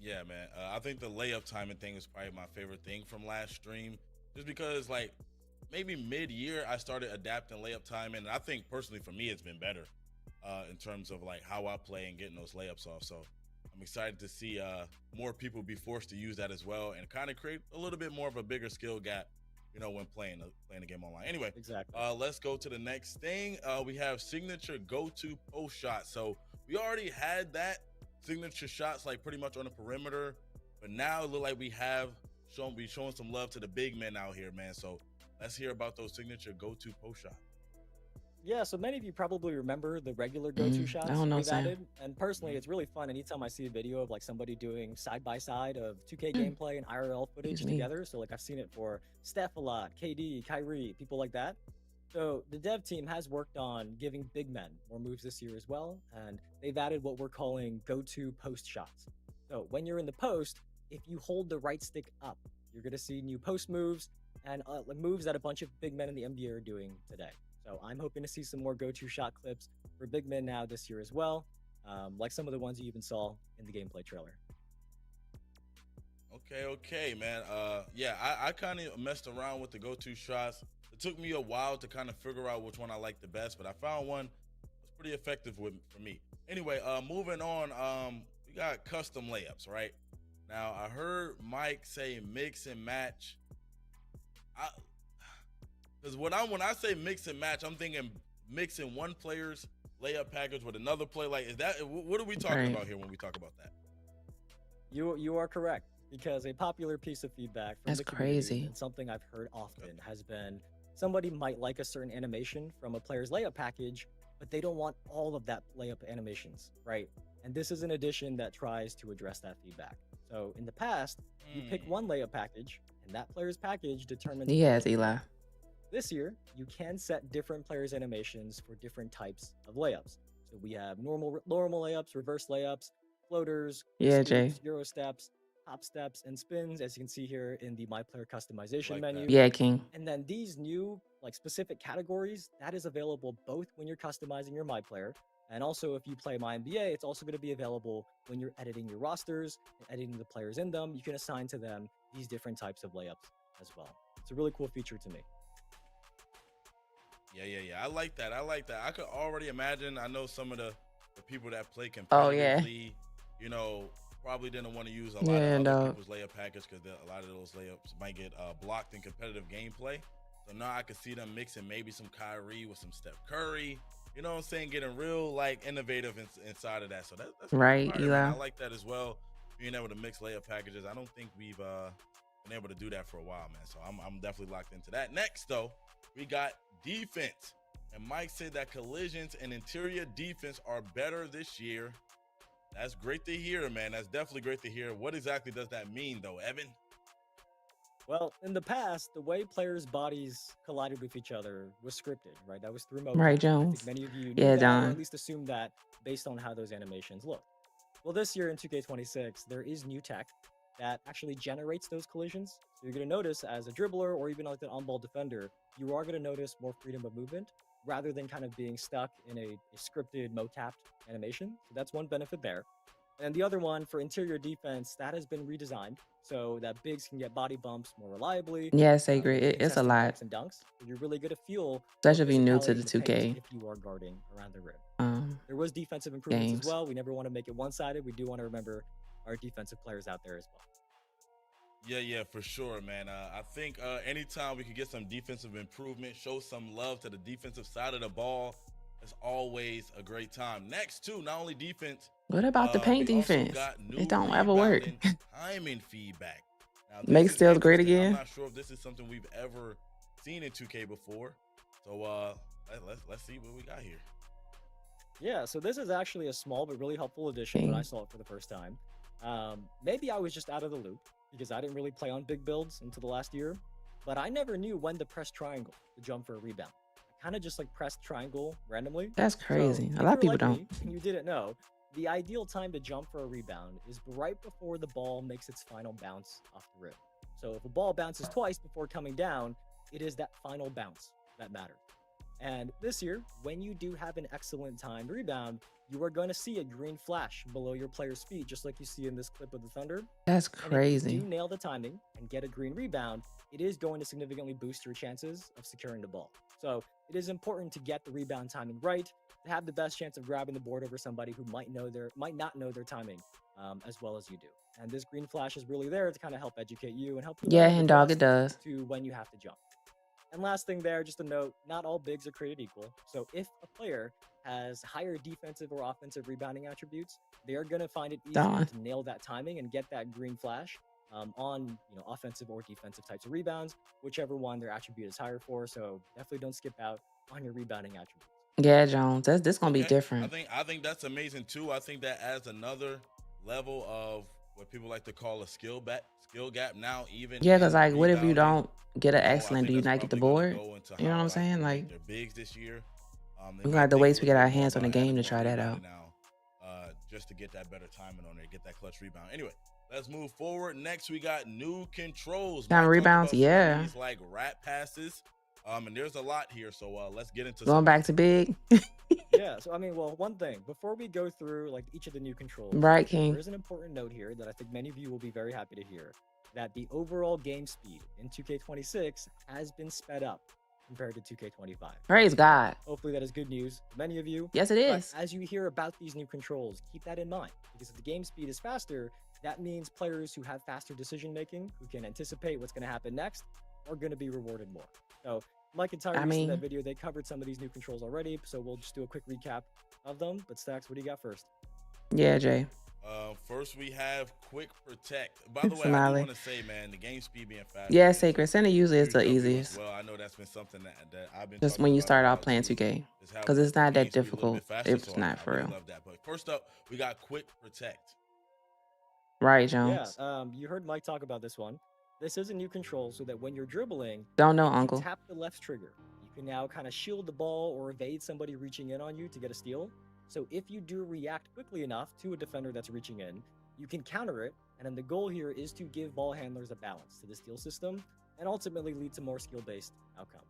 Speaker 5: Yeah, man. I think the layup timing thing is probably my favorite thing from last stream, just because like maybe mid-year I started adapting layup timing, and I think personally for me it's been better in terms of like how I play and getting those layups off. So I'm excited to see more people be forced to use that as well and kind of create a little bit more of a bigger skill gap, when playing the game online. Anyway,
Speaker 4: Exactly.
Speaker 5: Let's go to the next thing. We have signature go-to post shot. So we already had that signature shots like pretty much on the perimeter, but now it look like we have showing some love to the big men out here, man. So let's hear about those signature go-to post shots.
Speaker 4: Yeah, so many of you probably remember the regular go-to
Speaker 1: I
Speaker 4: shots
Speaker 1: don't know,
Speaker 4: we've
Speaker 1: Sam.
Speaker 4: added. And personally, it's really fun anytime I see a video of like somebody doing side-by-side of 2K
Speaker 1: Mm.
Speaker 4: gameplay and IRL footage
Speaker 1: Excuse me.
Speaker 4: together. So like I've seen it for Steph a lot, KD, Kyrie, people like that. So the dev team has worked on giving big men more moves this year as well. And they've added what we're calling go-to post shots. So when you're in the post, if you hold the right stick up, you're going to see new post moves and moves that a bunch of big men in the NBA are doing today. So I'm hoping to see some more go-to shot clips for big men now this year as well, like some of the ones you even saw in the gameplay trailer.
Speaker 5: Okay, man. Yeah, I kind of messed around with the go-to shots. It took me a while to kind of figure out which one I liked the best, but I found one was pretty effective for me. Anyway, moving on. We got custom layups, right? Now I heard Mike say mix and match. Because when I say mix and match, I'm thinking mixing one player's layup package with another player. Like, is that what are we talking about here when we talk about that?
Speaker 4: You are correct, because a popular piece of feedback from
Speaker 1: That's
Speaker 4: the community
Speaker 1: crazy.
Speaker 4: and something I've heard often has been somebody might like a certain animation from a player's layup package, but they don't want all of that layup animations, right? And this is an addition that tries to address that feedback. So in the past, you pick one layup package, and that player's package determines.
Speaker 1: Yes, Eli.
Speaker 4: This year, you can set different players' animations for different types of layups. So we have normal layups, reverse layups, floaters,
Speaker 1: Yeah,
Speaker 4: scoops,
Speaker 1: Jay.
Speaker 4: Euro steps, hop steps, and spins, as you can see here in the My Player customization
Speaker 5: Like
Speaker 4: menu.
Speaker 5: that.
Speaker 1: Yeah, King.
Speaker 4: And then these new specific categories, that is available both when you're customizing your My Player, and also if you play My NBA, it's also going to be available when you're editing your rosters and editing the players in them. You can assign to them these different types of layups as well. It's a really cool feature to me.
Speaker 5: Yeah. I like that. I could already imagine. I know some of the people that play
Speaker 1: Oh, yeah.
Speaker 5: competitively, probably didn't want to use a lot of other people's layup package because a lot of those layups might get blocked in competitive gameplay. So now I could see them mixing maybe some Kyrie with some Steph Curry. You know what I'm saying? Getting real innovative inside of that. So that's
Speaker 1: right,
Speaker 5: fire,
Speaker 1: Eli.
Speaker 5: man. I like that as well. Being able to mix layup packages. I don't think we've been able to do that for a while, man. So I'm definitely locked into that. Next, though, we got defense. And Mike said that collisions and interior defense are better this year. That's great to hear, man. That's definitely great to hear. What exactly does that mean, though, Evan?
Speaker 4: Well, in the past, the way players' bodies collided with each other was scripted, right? That was through mocap.
Speaker 1: Right,
Speaker 4: I
Speaker 1: Jones.
Speaker 4: think many of you knew
Speaker 1: Yeah,
Speaker 4: that, or
Speaker 1: John.
Speaker 4: at least assumed that based on how those animations look. Well, this year in 2K26, there is new tech that actually generates those collisions. So you're going to notice as a dribbler or even like an on-ball defender, you are going to notice more freedom of movement rather than kind of being stuck in a scripted mocapped animation. So that's one benefit there. And the other one for interior defense, that has been redesigned so that bigs can get body bumps more reliably.
Speaker 1: Yes, I agree. It's a lot.
Speaker 4: And dunks. So you're really going to feel
Speaker 1: that should be new to the
Speaker 4: physicality in
Speaker 1: 2K.
Speaker 4: if you are guarding around the rim. There was defensive improvements
Speaker 1: games
Speaker 4: as well. We never want to make it one-sided. We do want to remember our defensive players out there as well.
Speaker 5: Yeah, for sure, man. I think anytime we can get some defensive improvement, show some love to the defensive side of the ball, it's always a great time. Next, too, not only defense.
Speaker 1: What about the paint defense? It don't ever work.
Speaker 5: Timing feedback. Now,
Speaker 1: Make steals great again.
Speaker 5: I'm not sure if this is something we've ever seen in 2K before. So let's see what we got here.
Speaker 4: Yeah, so this is actually a small but really helpful addition when I saw it for the first time. Maybe I was just out of the loop because I didn't really play on big builds until the last year, but I never knew when to press triangle to jump for a rebound. I kind of just pressed triangle randomly.
Speaker 1: That's crazy.
Speaker 4: So
Speaker 1: a lot of people don't.
Speaker 4: And you didn't know, the ideal time to jump for a rebound is right before the ball makes its final bounce off the rim. So if a ball bounces twice before coming down, it is that final bounce that matters. And this year, when you do have an excellent timed rebound, you are going to see a green flash below your player's feet, just like you see in this clip of the Thunder.
Speaker 1: That's crazy.
Speaker 4: And if you do nail the timing and get a green rebound, it is going to significantly boost your chances of securing the ball. So it is important to get the rebound timing right, to have the best chance of grabbing the board over somebody who might not know their timing as well as you do. And this green flash is really there to kind of help educate you and help you
Speaker 1: Yeah,
Speaker 4: learn and
Speaker 1: hen dog, it
Speaker 4: adjust
Speaker 1: does.
Speaker 4: to when you have to jump. And last thing there, just a note, not all bigs are created equal. So if a player has higher defensive or offensive rebounding attributes, they are going to find it easier
Speaker 1: Dawn.
Speaker 4: to nail that timing and get that green flash on offensive or defensive types of rebounds, whichever one their attribute is higher for. So definitely don't skip out on your rebounding attributes.
Speaker 1: Yeah, Jones, this gonna be
Speaker 5: Okay.
Speaker 1: different.
Speaker 5: I think that's amazing too. I think that adds another level of what people like to call a skill gap now, even
Speaker 1: Yeah, because
Speaker 5: in
Speaker 1: like, what if you
Speaker 5: rebounding.
Speaker 1: don't get an
Speaker 5: I
Speaker 1: excellent? Do
Speaker 5: think
Speaker 1: you
Speaker 5: that's
Speaker 1: not get the
Speaker 5: probably going to
Speaker 1: board?
Speaker 5: go into
Speaker 1: You know what
Speaker 5: how
Speaker 1: I'm
Speaker 5: like
Speaker 1: saying?
Speaker 5: people
Speaker 1: Like,
Speaker 5: make their bigs this year. They
Speaker 1: we
Speaker 5: might
Speaker 1: got to
Speaker 5: think
Speaker 1: wait
Speaker 5: a
Speaker 1: till we
Speaker 5: little
Speaker 1: get our
Speaker 5: bit more
Speaker 1: hands on the
Speaker 5: about
Speaker 1: game
Speaker 5: adding
Speaker 1: to
Speaker 5: more
Speaker 1: try that out.
Speaker 5: rebounding now, just to get that better timing on there, get that clutch rebound. Anyway, let's move forward. Next, we got new controls.
Speaker 1: Time
Speaker 5: Mike talked
Speaker 1: rebounds,
Speaker 5: about some of
Speaker 1: yeah.
Speaker 5: these like rat passes, and there's a lot here. So let's get into
Speaker 1: Going
Speaker 5: some
Speaker 1: back to big,
Speaker 4: Yeah, so I mean, well, one thing before we go through like each of the new controls,
Speaker 1: right,
Speaker 4: there
Speaker 1: King?
Speaker 4: is an important note here that I think many of you will be very happy to hear that the overall game speed in 2K26 has been sped up compared to 2K25.
Speaker 1: Praise God.
Speaker 4: Hopefully, that is good news for many of you.
Speaker 1: Yes, it
Speaker 4: But
Speaker 1: is.
Speaker 4: as you hear about these new controls, keep that in mind because if the game speed is faster, that means players who have faster decision making, who can anticipate what's going to happen next, are going to be rewarded more. So Mike and Tyrese in that video, they covered some of these new controls already, so we'll just do a quick recap of them. But Stacks, what do you got first?
Speaker 1: Yeah, Jay.
Speaker 5: First we have quick protect. By the way, I do want to say, man, the game speed being fast.
Speaker 1: Yeah, Sacred Center usually is the easiest.
Speaker 5: Well, I know that's been something that I've been
Speaker 1: just when you start out playing 2K, because it's not that difficult. It's not for real.
Speaker 5: Love that. But first up, we got quick protect.
Speaker 1: Right, Jones.
Speaker 4: Yeah, you heard Mike talk about this one. This is a new control so that when you're dribbling,
Speaker 1: don't know,
Speaker 4: if
Speaker 1: Uncle.
Speaker 4: You tap the left trigger. You can now kind of shield the ball or evade somebody reaching in on you to get a steal. So if you do react quickly enough to a defender that's reaching in, you can counter it. And then the goal here is to give ball handlers a balance to the steal system and ultimately lead to more skill-based outcomes.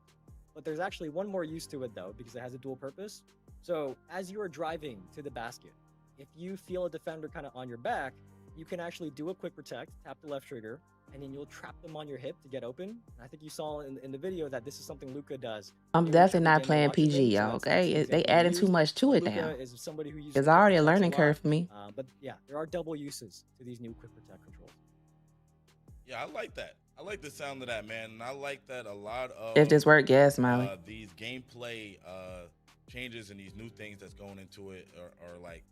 Speaker 4: But there's actually one more use to it though, because it has a dual purpose. So as you are driving to the basket, if you feel a defender kind of on your back, you can actually do a quick protect, tap the left trigger, and then you'll trap them on your hip to get open. And I think you saw in the video that this is something Luka does.
Speaker 1: I'm definitely not playing PG, y'all, okay? They added too much to it now.
Speaker 4: Is somebody who uses
Speaker 1: it's already a learning curve for me.
Speaker 4: But yeah, there are double uses to these new quick protect controls.
Speaker 5: Yeah, I like that. I like the sound of that, man. And I like that a lot of
Speaker 1: if this work, yes, Smiley.
Speaker 5: These gameplay changes and these new things that's going into it are like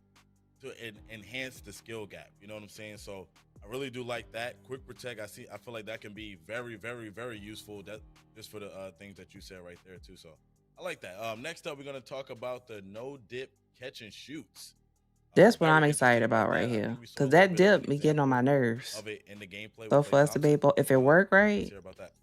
Speaker 5: to enhance the skill gap. You know what I'm saying? So I really do like that. Quick protect, I feel like that can be very, very, very useful. That just for the things that you said right there too. So I like that. Next up, we're gonna talk about the no dip catch and shoots.
Speaker 1: That's what I'm excited about right here, because that dip be getting on my nerves.
Speaker 5: Of it in the gameplay.
Speaker 1: So for us to be able, if it work right,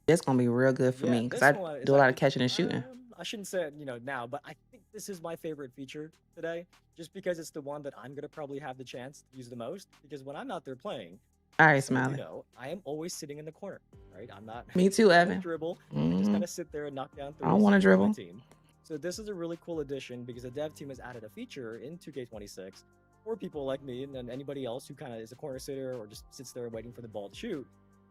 Speaker 1: it's gonna be real good for me, because I do a lot of catching and shooting.
Speaker 4: I shouldn't say it, now, but I think this is my favorite feature today, just because it's the one that I'm gonna probably have the chance to use the most. Because when I'm out there playing,
Speaker 1: all right, Smiley,
Speaker 4: I am always sitting in the corner, right? I'm not.
Speaker 1: Me too, Evan.
Speaker 4: Dribble. I just kind of sit there and knock down.
Speaker 1: I don't want to dribble.
Speaker 4: Team. So this is a really cool addition because the dev team has added a feature in 2K26 for people like me and anybody else who kind of is a corner sitter or just sits there waiting for the ball to shoot.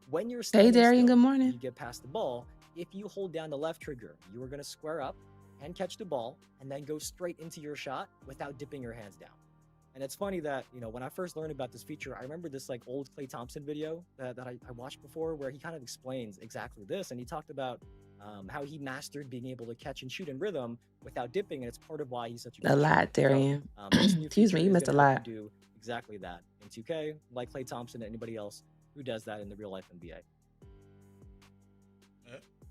Speaker 4: When you're standing
Speaker 1: Darian,
Speaker 4: still,
Speaker 1: good morning.
Speaker 4: You get past the ball. If you hold down the left trigger, you are going to square up and catch the ball and then go straight into your shot without dipping your hands down. And it's funny that, when I first learned about this feature, I remember this like old Klay Thompson video that I watched before where he kind of explains exactly this. And he talked about how he mastered being able to catch and shoot in rhythm without dipping. And it's part of why he's such a good
Speaker 1: lot, Darian.
Speaker 4: Excuse
Speaker 1: me, you missed a lot.
Speaker 4: Do exactly that in 2K, like Klay Thompson and anybody else who does that in the real life NBA.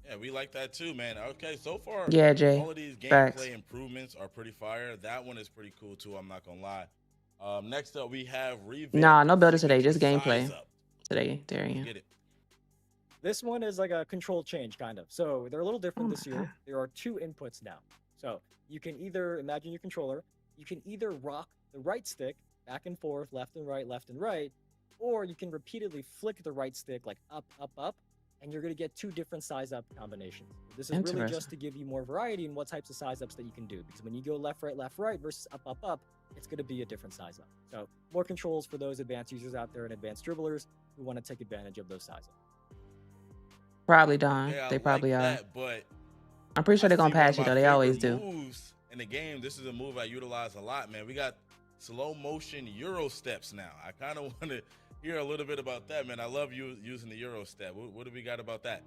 Speaker 5: Yeah, we like that too, man. Okay, so far,
Speaker 1: yeah, Jay.
Speaker 5: all of these gameplay improvements are pretty fire. That one is pretty cool too. I'm not gonna lie. Next up, we have
Speaker 1: no builder today, just gameplay today, Darian.
Speaker 5: Get it.
Speaker 4: This one is like a control change, kind of. So they're a little different this year.
Speaker 1: God.
Speaker 4: There are two inputs now. So you can either imagine your controller. You can either rock the right stick back and forth, left and right, or you can repeatedly flick the right stick like up, up, up. And you're going to get two different size up combinations. This is really just to give you more variety in what types of size ups that you can do. Because when you go left, right versus up, up, up, it's going to be a different size up. So more controls for those advanced users out there and advanced dribblers who want to take advantage of those size ups.
Speaker 1: Probably, Don.
Speaker 5: Yeah,
Speaker 1: they probably
Speaker 5: like
Speaker 1: are.
Speaker 5: That, but
Speaker 1: I'm pretty sure they're going to pass you, though. They always do.
Speaker 5: Moves in the game, this is a move I utilize a lot, man. We got slow motion Euro steps now. I kind of want to hear a little bit about that, man. I love you using the Euro step. What do we got about that?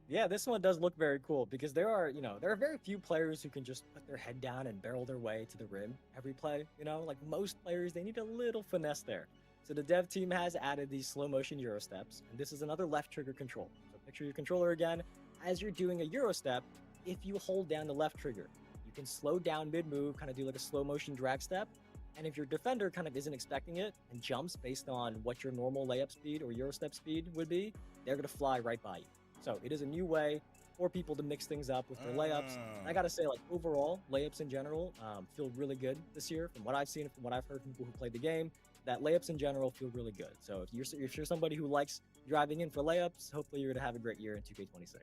Speaker 4: Yeah, this one does look very cool because there are very few players who can just put their head down and barrel their way to the rim every play. Like most players, they need a little finesse there. So the dev team has added these slow motion Euro steps, and this is another left trigger control. So picture your controller again. As you're doing a Euro step, if you hold down the left trigger, you can slow down mid-move, kind of do like a slow motion drag step. And if your defender kind of isn't expecting it and jumps based on what your normal layup speed or Euro step speed would be, they're going to fly right by you. So it is a new way for people to mix things up with their layups. And I got to say, like overall, layups in general feel really good this year from what I've seen, from what I've heard from people who played the game. That layups in general feel really good. So if you're somebody who likes driving in for layups, hopefully you're gonna have a great year in 2K26.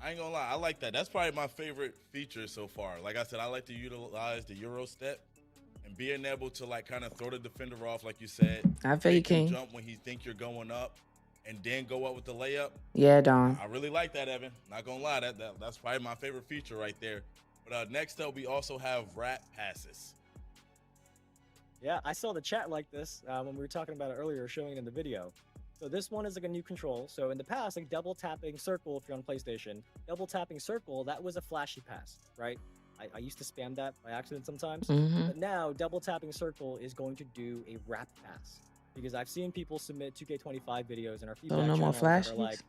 Speaker 5: I ain't gonna lie, I like that. That's probably my favorite feature so far. Like I said, I like to utilize the Euro step and being able to like kind of throw the defender off, like you said.
Speaker 1: I feel you, King.
Speaker 5: Jump when he think you're going up, and then go up with the layup.
Speaker 1: Yeah, Don.
Speaker 5: I really like that, Evan. Not gonna lie, that's probably my favorite feature right there. But next up, we also have wrap passes.
Speaker 4: Yeah, I saw the chat like this when we were talking about it earlier, showing it in the video. So this one is like a new control. So in the past, like double tapping circle, if you're on PlayStation, double tapping circle, that was a flashy pass, right? I used to spam that by accident sometimes. But now double tapping circle is going to do a wrap pass, because I've seen people submit 2K25 videos in our feedback
Speaker 1: no more
Speaker 4: flashes.
Speaker 1: flashies?
Speaker 4: Like,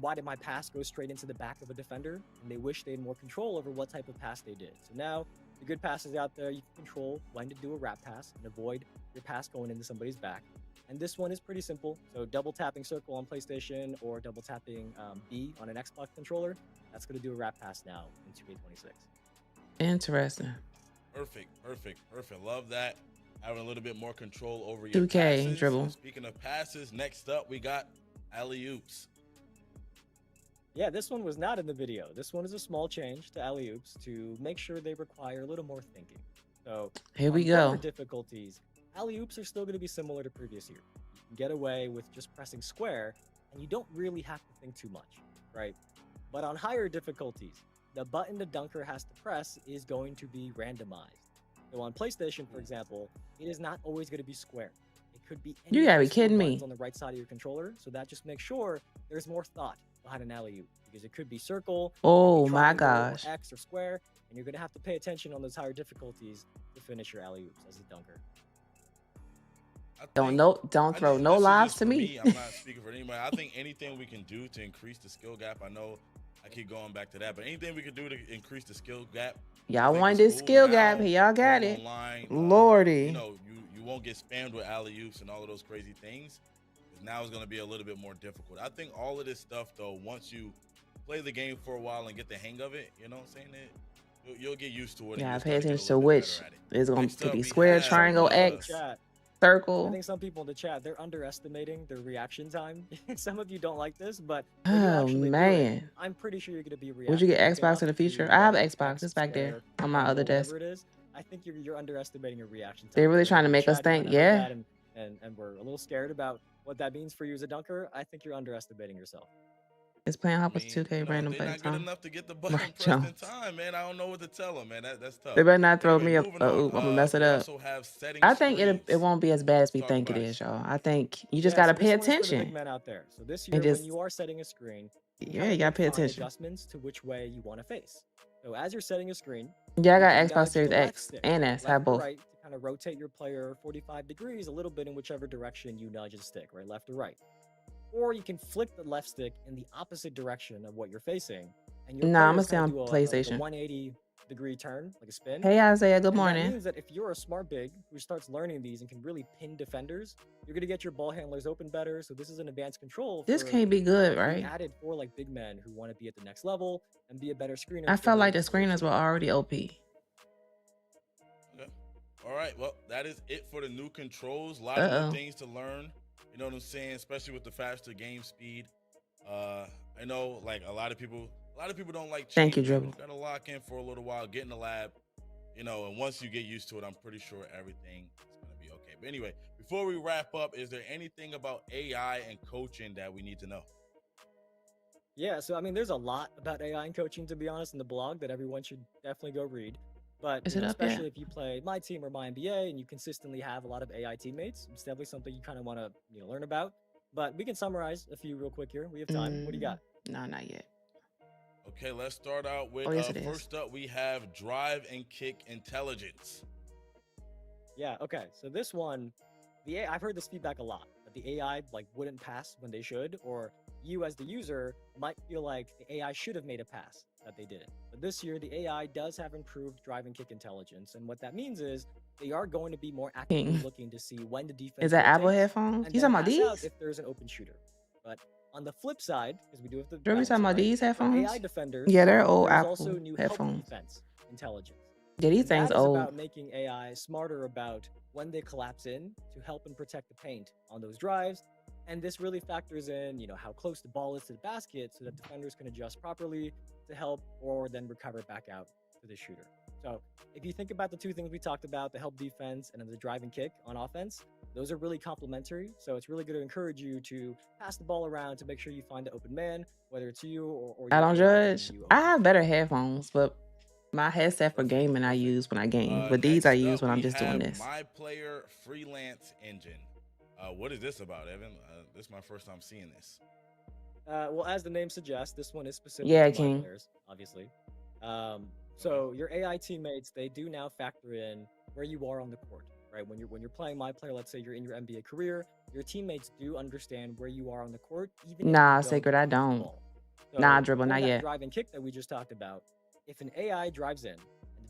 Speaker 4: why did my pass go straight into the back of a defender? And they wish they had more control over what type of pass they did. So now the good passes out there, you can control when to do a wrap pass and avoid your pass going into somebody's back. And this one is pretty simple. So double tapping circle on PlayStation or double tapping B on an Xbox controller, that's going to do a wrap pass now in 2K26.
Speaker 1: Interesting.
Speaker 5: Perfect. Love that. Having a little bit more control over your
Speaker 1: 2K
Speaker 5: passes.
Speaker 1: dribble.
Speaker 5: So speaking of passes, next up we got alley-oops.
Speaker 4: Yeah, this one was not in the video. This one is a small change to alley-oops to make sure they require a little more thinking. So
Speaker 1: here we
Speaker 4: go.
Speaker 1: go.
Speaker 4: Difficulties. Alley-oops are still going to be similar to previous year. You can get away with just pressing square, and you don't really have to think too much, right? But on higher difficulties, the button the dunker has to press is going to be randomized. So on PlayStation, for example, it is not always going to be square. It could be any
Speaker 1: You gotta be
Speaker 4: of those
Speaker 1: kidding me.
Speaker 4: buttons on the right side of your controller. So that just makes sure there's more thought behind an alley-oop, because it could be circle,
Speaker 1: Oh
Speaker 4: could be
Speaker 1: my
Speaker 4: triangle, or
Speaker 1: gosh.
Speaker 4: X or square, and you're going to have to pay attention on those higher difficulties to finish your alley-oops as a dunker.
Speaker 1: Don't throw no lives to me.
Speaker 5: I'm not speaking for anybody. I think anything we can do to increase the skill gap, I know I keep going back to that, but anything we can do to increase the skill gap.
Speaker 1: Y'all want this skill gap? Y'all got it.
Speaker 5: Online,
Speaker 1: Lordy.
Speaker 5: You won't get spammed with alley-oops and all of those crazy things. Now it's going to be a little bit more difficult. I think all of this stuff, though, once you play the game for a while and get the hang of it, you know what I'm saying? You'll get used to it.
Speaker 1: Yeah, pay attention to which is going to be square, triangle, X, circle.
Speaker 4: I think some people in the chat, they're underestimating their reaction time. Some of you don't like this, but
Speaker 1: oh man,
Speaker 4: I'm pretty sure you're going to be reacting.
Speaker 1: Would you get Xbox in the future? I have Xbox. It's back there on my other desk.
Speaker 4: It is. I think you're underestimating your reaction time.
Speaker 1: They're really trying to make us think. Yeah.
Speaker 4: And we're a little scared about what that means for you as a dunker. I think you're underestimating yourself.
Speaker 1: It's playing Hoppers 2K random
Speaker 5: play
Speaker 1: time.
Speaker 5: They're not good enough to get the button pressed in time, man. I don't know what to tell them, man. That's tough.
Speaker 1: They better not throw me up. I'm gonna mess it up. I think it won't be as bad as we think it is, y'all. I think you just gotta pay attention.
Speaker 4: Big men out there. So this year, when you are setting a screen,
Speaker 1: you gotta pay attention.
Speaker 4: Adjustments to which way you want to face. So as you're setting a screen,
Speaker 1: yeah, I got Xbox Series X and S. Have both.
Speaker 4: Right, to kind of rotate your player 45 degrees a little bit in whichever direction you nudge the stick, right, left or right. Or you can flick the left stick in the opposite direction of what you're facing. And your
Speaker 1: I'm gonna stay on PlayStation.
Speaker 4: A 180-degree turn, like a spin.
Speaker 1: Hey Isaiah, good morning.
Speaker 4: That means that if you're a smart big who starts learning these and can really pin defenders, you're gonna get your ball handlers open better. So this is an advanced control.
Speaker 1: This can't be good, right?
Speaker 4: Added for like big men who want to be at the next level and be a better screener.
Speaker 1: I felt like the screeners were already OP.
Speaker 5: Okay. All right. Well, that is it for the new controls. A lot of new things to learn. You know what I'm saying? Especially with the faster game speed. I know, like a lot of people don't like change.
Speaker 1: Thank you, Dribble.
Speaker 5: You gotta lock in for a little while, get in the lab, and once you get used to it, I'm pretty sure everything is gonna be okay. But anyway, before we wrap up, is there anything about AI and coaching that we need to know?
Speaker 4: Yeah, so I mean, there's a lot about AI and coaching, to be honest, in the blog that everyone should definitely go read. But
Speaker 1: Is it up
Speaker 4: especially
Speaker 1: yet?
Speaker 4: if you play my team or my NBA and you consistently have a lot of AI teammates, it's definitely something you kind of want to learn about. But we can summarize a few real quick here. We have time. What do you got?
Speaker 1: No, not yet.
Speaker 5: Okay, let's start out with
Speaker 1: Oh, yes, it is.
Speaker 5: first up we have drive and kick intelligence.
Speaker 4: Yeah, okay. So this one, I've heard this feedback a lot, that the AI like wouldn't pass when they should, or you as the user might feel like the AI should have made a pass that they didn't. But this year, the AI does have improved drive and kick intelligence, and what that means is they are going to be more actively looking to see when the defense
Speaker 1: Is that Apple
Speaker 4: rotates
Speaker 1: headphones?
Speaker 4: and
Speaker 1: You
Speaker 4: then
Speaker 1: talking about
Speaker 4: pass out
Speaker 1: these?
Speaker 4: if there's an open shooter. But on the flip side, because we do have to
Speaker 1: Drew, you
Speaker 4: balance
Speaker 1: talking
Speaker 4: it,
Speaker 1: about
Speaker 4: right?
Speaker 1: these
Speaker 4: For
Speaker 1: headphones?
Speaker 4: AI defenders,
Speaker 1: Yeah, they're old
Speaker 4: there's
Speaker 1: Apple
Speaker 4: also new help
Speaker 1: headphones.
Speaker 4: defense intelligence.
Speaker 1: Yeah, these
Speaker 4: And
Speaker 1: things
Speaker 4: that is
Speaker 1: old.
Speaker 4: about making AI smarter about when they collapse in to help and protect the paint on those drives. And this really factors in, how close the ball is to the basket so that defenders can adjust properly to help or then recover back out to the shooter. So if you think about the two things we talked about, the help defense and then the drive and kick on offense, those are really complementary. So it's really going to encourage you to pass the ball around to make sure you find the open man, whether it's you or
Speaker 1: I
Speaker 4: your
Speaker 1: don't
Speaker 4: AI
Speaker 1: judge.
Speaker 4: giving you
Speaker 1: I
Speaker 4: open.
Speaker 1: have better headphones, but my headset for
Speaker 5: Perfect,
Speaker 1: gaming I
Speaker 5: perfect.
Speaker 1: use when I game. But these I
Speaker 5: Next
Speaker 1: use
Speaker 5: up,
Speaker 1: when I'm
Speaker 5: we
Speaker 1: just doing
Speaker 5: have
Speaker 1: this.
Speaker 5: My Player Freelance Engine. What is this about, Evan? This is my first time seeing this.
Speaker 4: Well, as the name suggests, this one is specific
Speaker 1: Yeah,
Speaker 4: to my
Speaker 1: King.
Speaker 4: players, obviously. So your AI teammates, they do now factor in where you are on the court, right? When you're playing my player, let's say you're in your NBA career, your teammates do understand where you are on the court, even if you
Speaker 1: Nah,
Speaker 4: don't
Speaker 1: Sacred, I
Speaker 4: use the
Speaker 1: don't.
Speaker 4: ball.
Speaker 1: Nah,
Speaker 4: So
Speaker 1: Dribble,
Speaker 4: for
Speaker 1: not
Speaker 4: that
Speaker 1: yet.
Speaker 4: drive and kick that we just talked about, if an AI drives in and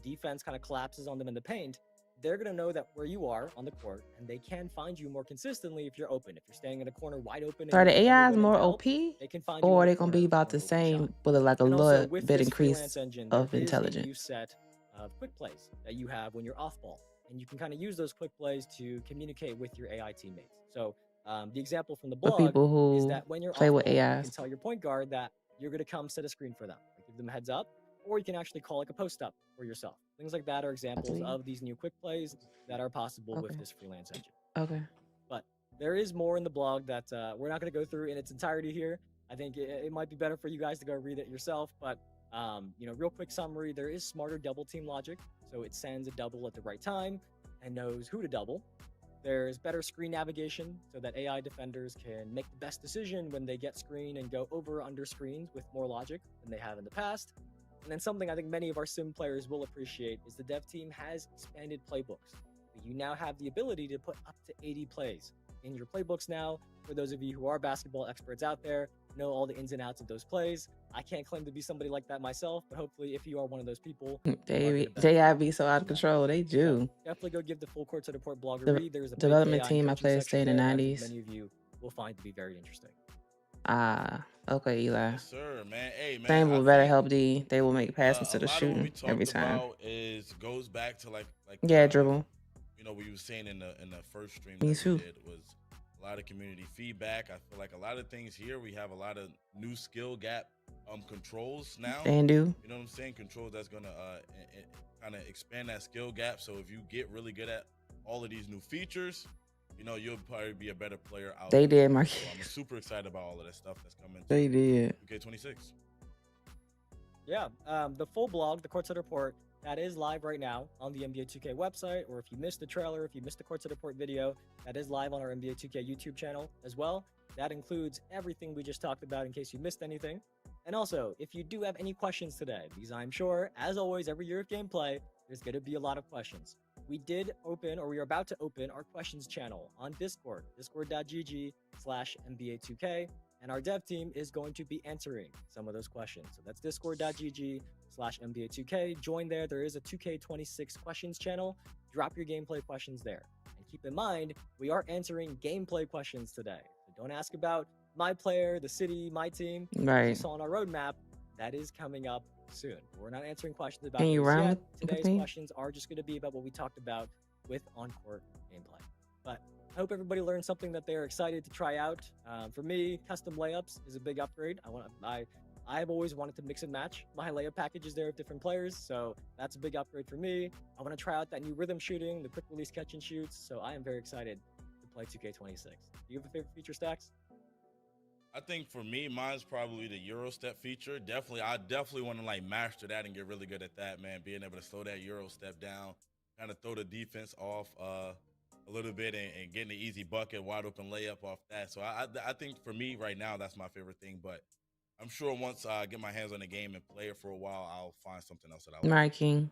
Speaker 4: the defense kind of collapses on them in the paint, they're going to know that where you are on the court and they can find you more consistently if you're open. If you're standing in a corner wide open
Speaker 1: So
Speaker 4: and
Speaker 1: are
Speaker 4: your
Speaker 1: the
Speaker 4: defender
Speaker 1: AIs
Speaker 4: went in
Speaker 1: more
Speaker 4: to help,
Speaker 1: OP?
Speaker 4: they can find you
Speaker 1: Or
Speaker 4: in
Speaker 1: are
Speaker 4: the
Speaker 1: they gonna be
Speaker 4: corner
Speaker 1: about
Speaker 4: for
Speaker 1: the
Speaker 4: an open shot.
Speaker 1: same with like a
Speaker 4: And also
Speaker 1: little
Speaker 4: with
Speaker 1: bit
Speaker 4: this freelance
Speaker 1: increase
Speaker 4: engine, there
Speaker 1: of
Speaker 4: is a new
Speaker 1: intelligence?
Speaker 4: set of quick plays that you have when you're off ball. And you can kind of use those quick plays to communicate with your AI teammates. So the example from the
Speaker 1: For
Speaker 4: blog
Speaker 1: people
Speaker 4: is
Speaker 1: who
Speaker 4: that when you're
Speaker 1: play
Speaker 4: off
Speaker 1: with
Speaker 4: ball, you can
Speaker 1: AIs.
Speaker 4: tell your point guard that you're going to come set a screen for them, like give them a heads up, or you can actually call like a post up for yourself. Things like that are examples of these new quick plays that are possible with this freelance engine.
Speaker 1: Okay.
Speaker 4: But there is more in the blog that we're not going to go through in its entirety here. I think it might be better for you guys to go read it yourself. But real quick summary: there is smarter double team logic, so it sends a double at the right time and knows who to double. There's better screen navigation so that AI defenders can make the best decision when they get screen and go over under screens with more logic than they have in the past. And then something I think many of our sim players will appreciate is the dev team has expanded playbooks. You now have the ability to put up to 80 plays in your playbooks now. For those of you who are basketball experts out there, know all the ins and outs of those plays. I can't claim to be somebody like that myself, but hopefully if you are one of those people,
Speaker 1: They be so out of control. They do.
Speaker 4: so definitely go give the full court to the port blog a read. There's a big
Speaker 1: Development
Speaker 4: AI
Speaker 1: team I
Speaker 4: coaching
Speaker 1: played
Speaker 4: section
Speaker 1: stayed in the
Speaker 4: there that I think
Speaker 1: 90s.
Speaker 4: many of you will find to be very interesting.
Speaker 1: Okay, Eli.
Speaker 5: Yes, sir, man. Hey, man.
Speaker 1: Same will better help D. They will make passes
Speaker 5: A
Speaker 1: to the
Speaker 5: lot of what we
Speaker 1: shooting every
Speaker 5: talked
Speaker 1: time.
Speaker 5: about goes back to like
Speaker 1: Yeah, Dribble.
Speaker 5: We were saying in the first stream
Speaker 1: Me
Speaker 5: that
Speaker 1: too.
Speaker 5: we did was a lot of community feedback. I feel like a lot of things here we have a lot of new skill gap controls now.
Speaker 1: And do.
Speaker 5: You know what I'm saying? Controls that's gonna kind of expand that skill gap. So if you get really good at all of these new features, you'll probably be a better player out.
Speaker 1: They did, Mark.
Speaker 5: So I'm super excited about all of that stuff that's coming.
Speaker 1: They did.
Speaker 5: 2K26.
Speaker 4: Yeah, the full blog, the Courtside Report, that is live right now on the NBA 2K website, or if you missed the trailer, if you missed the Courtside Report video, that is live on our NBA 2K YouTube channel as well. That includes everything we just talked about in case you missed anything. And also, if you do have any questions today, because I'm sure, as always, every year of gameplay, there's going to be a lot of questions. We did open, or we are about to open, our questions channel on Discord, discord.gg/NBA2K. And our dev team is going to be answering some of those questions. So that's discord.gg/NBA2K. Join there. There is a 2K26 questions channel. Drop your gameplay questions there. And keep in mind, we are answering gameplay questions today. So don't ask about my player, the city, my team.
Speaker 1: Right.
Speaker 4: As you saw on our roadmap, that is coming up soon. We're not answering questions about
Speaker 1: Can you
Speaker 4: those
Speaker 1: run
Speaker 4: yet.
Speaker 1: with
Speaker 4: Today's
Speaker 1: me?
Speaker 4: questions are just going to be about what we talked about with on-court gameplay. But I hope everybody learned something that they're excited to try out. For me, custom layups is a big upgrade. I've always wanted to mix and match my layup packages there with different players, so that's a big upgrade for me. I want to try out that new rhythm shooting, the quick release catch and shoots, so I am very excited to play 2K26. Do you have a favorite feature, Stacks?
Speaker 5: I think for me, mine's probably the Euro step feature. I definitely want to like master that and get really good at that, man. Being able to slow that Euro step down, kind of throw the defense off a little bit, and getting the easy bucket, wide open layup off that. So I think for me right now, that's my favorite thing. But I'm sure once I get my hands on the game and play it for a while, I'll find something else that I like.
Speaker 1: Right, King.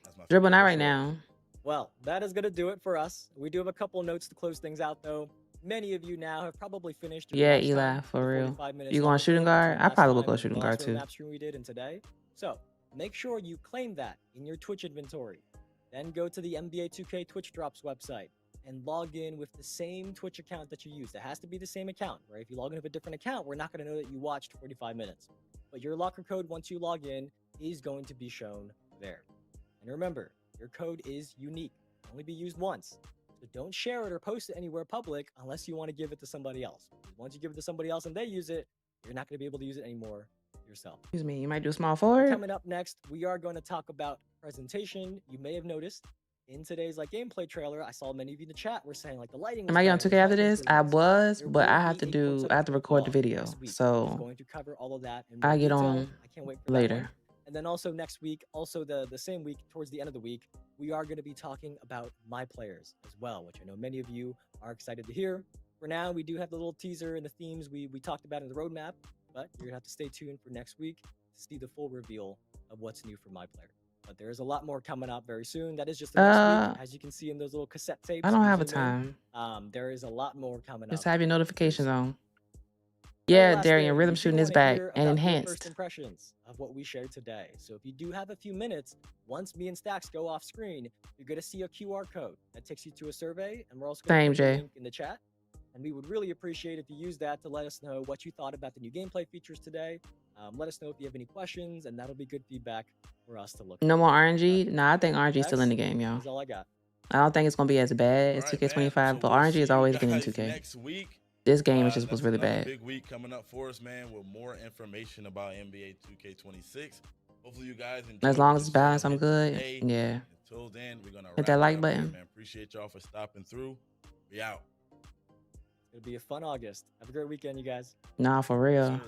Speaker 5: That's my
Speaker 1: Dribble
Speaker 5: favorite.
Speaker 1: not right now.
Speaker 4: Well, that is going to do it for us. We do have a couple of notes to close things out, though. Many of you now have probably finished your
Speaker 1: Yeah,
Speaker 4: watch
Speaker 1: Eli,
Speaker 4: time,
Speaker 1: for
Speaker 4: the
Speaker 1: real.
Speaker 4: 45 minutes
Speaker 1: You
Speaker 4: on
Speaker 1: going
Speaker 4: the
Speaker 1: shooting
Speaker 4: field
Speaker 1: guard?
Speaker 4: between
Speaker 1: I
Speaker 4: last
Speaker 1: probably will
Speaker 4: time,
Speaker 1: go shooting
Speaker 4: the
Speaker 1: guard
Speaker 4: last
Speaker 1: too.
Speaker 4: roadmap stream we did, and today. So make sure you claim that in your Twitch inventory. Then go to the NBA 2K Twitch Drops website and log in with the same Twitch account that you used. It has to be the same account, right? If you log in with a different account, we're not going to know that you watched 45 minutes. But your locker code, once you log in, is going to be shown there. And remember, your code is unique. It can only be used once. So don't share it or post it anywhere public unless you want to give it to somebody else. Because once you give it to somebody else and they use it, you're not going to be able to use it anymore yourself.
Speaker 1: Excuse me, you might do small forward.
Speaker 4: Coming up next, we are going to talk about presentation. You may have noticed in today's gameplay trailer, I saw many of you in the chat were saying the lighting.
Speaker 1: Am I on 2K after this? I was, but I have to record the video, so
Speaker 4: going to cover all of that. And
Speaker 1: I get on
Speaker 4: I can't wait for
Speaker 1: later.
Speaker 4: And then also next week, also the same week, towards the end of the week, we are going to be talking about my players as well, which I know many of you are excited to hear. For now, we do have the little teaser and the themes we talked about in the roadmap, but you're going to have to stay tuned for next week to see the full reveal of what's new for my player. But there is a lot more coming up very soon. That is just the next week, as you can see in those little cassette tapes.
Speaker 1: I don't have a time.
Speaker 4: There is a lot more coming up.
Speaker 1: Just have your notifications on. Yeah, Darian, rhythm shooting is back and enhanced.
Speaker 4: First impressions of what we shared today. So if you do have a few minutes, once me and Stacks go off screen, you're going to see a QR code that takes you to a survey, and we're also going to put a link in the chat. And we would really appreciate if you use that to let us know what you thought about the new gameplay features today. Let us know if you have any questions, and that'll be good feedback for us to look at.
Speaker 1: No more RNG? No, I think RNG is still in the game, y'all.
Speaker 4: That's all I got.
Speaker 1: I don't think it's going to be as bad as 2K25, but RNG has always been in 2K.
Speaker 5: Next week.
Speaker 1: This game was really bad.
Speaker 5: Big week coming up for us, man, with more information about NBA 2K26. Hopefully you guys enjoy.
Speaker 1: As long as it's balanced, I'm good. Yeah.
Speaker 5: Until then, we're gonna
Speaker 1: hit that like button.
Speaker 5: Here, man. Appreciate y'all for stopping through. We out.
Speaker 4: It'll be a fun August. Have a great weekend, you guys.
Speaker 1: Nah, for real. Sure.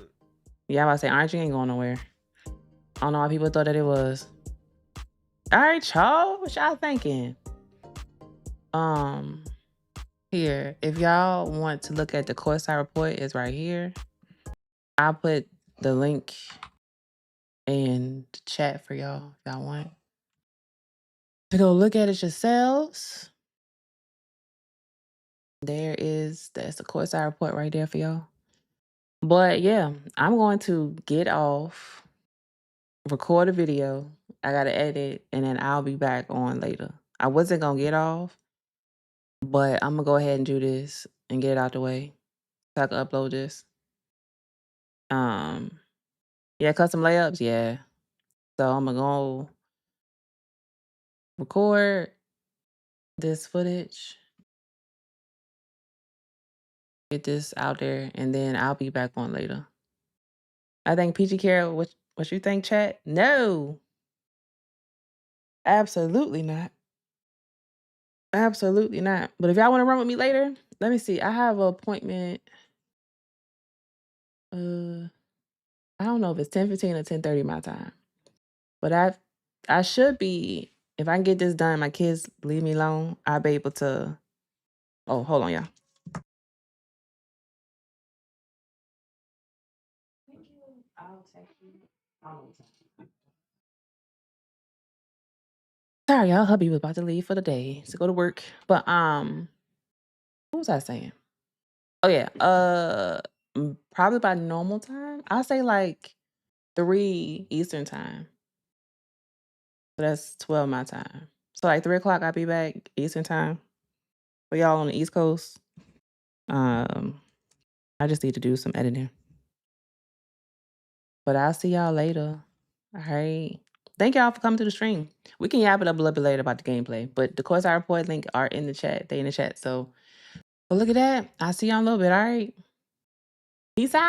Speaker 1: Yeah, I'm about to say RNG ain't going nowhere. I don't know why people thought that it was. All right, y'all. What y'all thinking? Here, if y'all want to look at the courtside report, it's right here. I'll put the link in the chat for y'all if y'all want to go look at it yourselves. That's the courtside report right there for y'all. But yeah, I'm going to get off, record a video. I got to edit, and then I'll be back on later. I wasn't going to get off, but I'm going to go ahead and do this and get it out the way so I can upload this. Yeah, custom layups, yeah. So I'm going to go record this footage, get this out there, and then I'll be back on later. I think iTzKierra, what you think, chat? No. Absolutely not. Absolutely not. But if y'all want to run with me later, let me see. I have an appointment. I don't know if it's 10:15 or 10:30 my time. But I should be, if I can get this done, my kids leave me alone, I'll be able to. Oh, hold on, y'all. Thank you. I'll text you. Sorry, y'all. Hubby was about to leave for the day to go to work. But what was I saying? Oh yeah. Probably by normal time. I'll say like 3 Eastern time. So that's 12 my time. So like 3 o'clock I'll be back Eastern time. For y'all on the East Coast. I just need to do some editing. But I'll see y'all later. All right. Thank y'all for coming to the stream. We can yap it up a little bit later about the gameplay. But the course I report link are in the chat. They in the chat. So look at that. I'll see y'all in a little bit. All right. Peace out.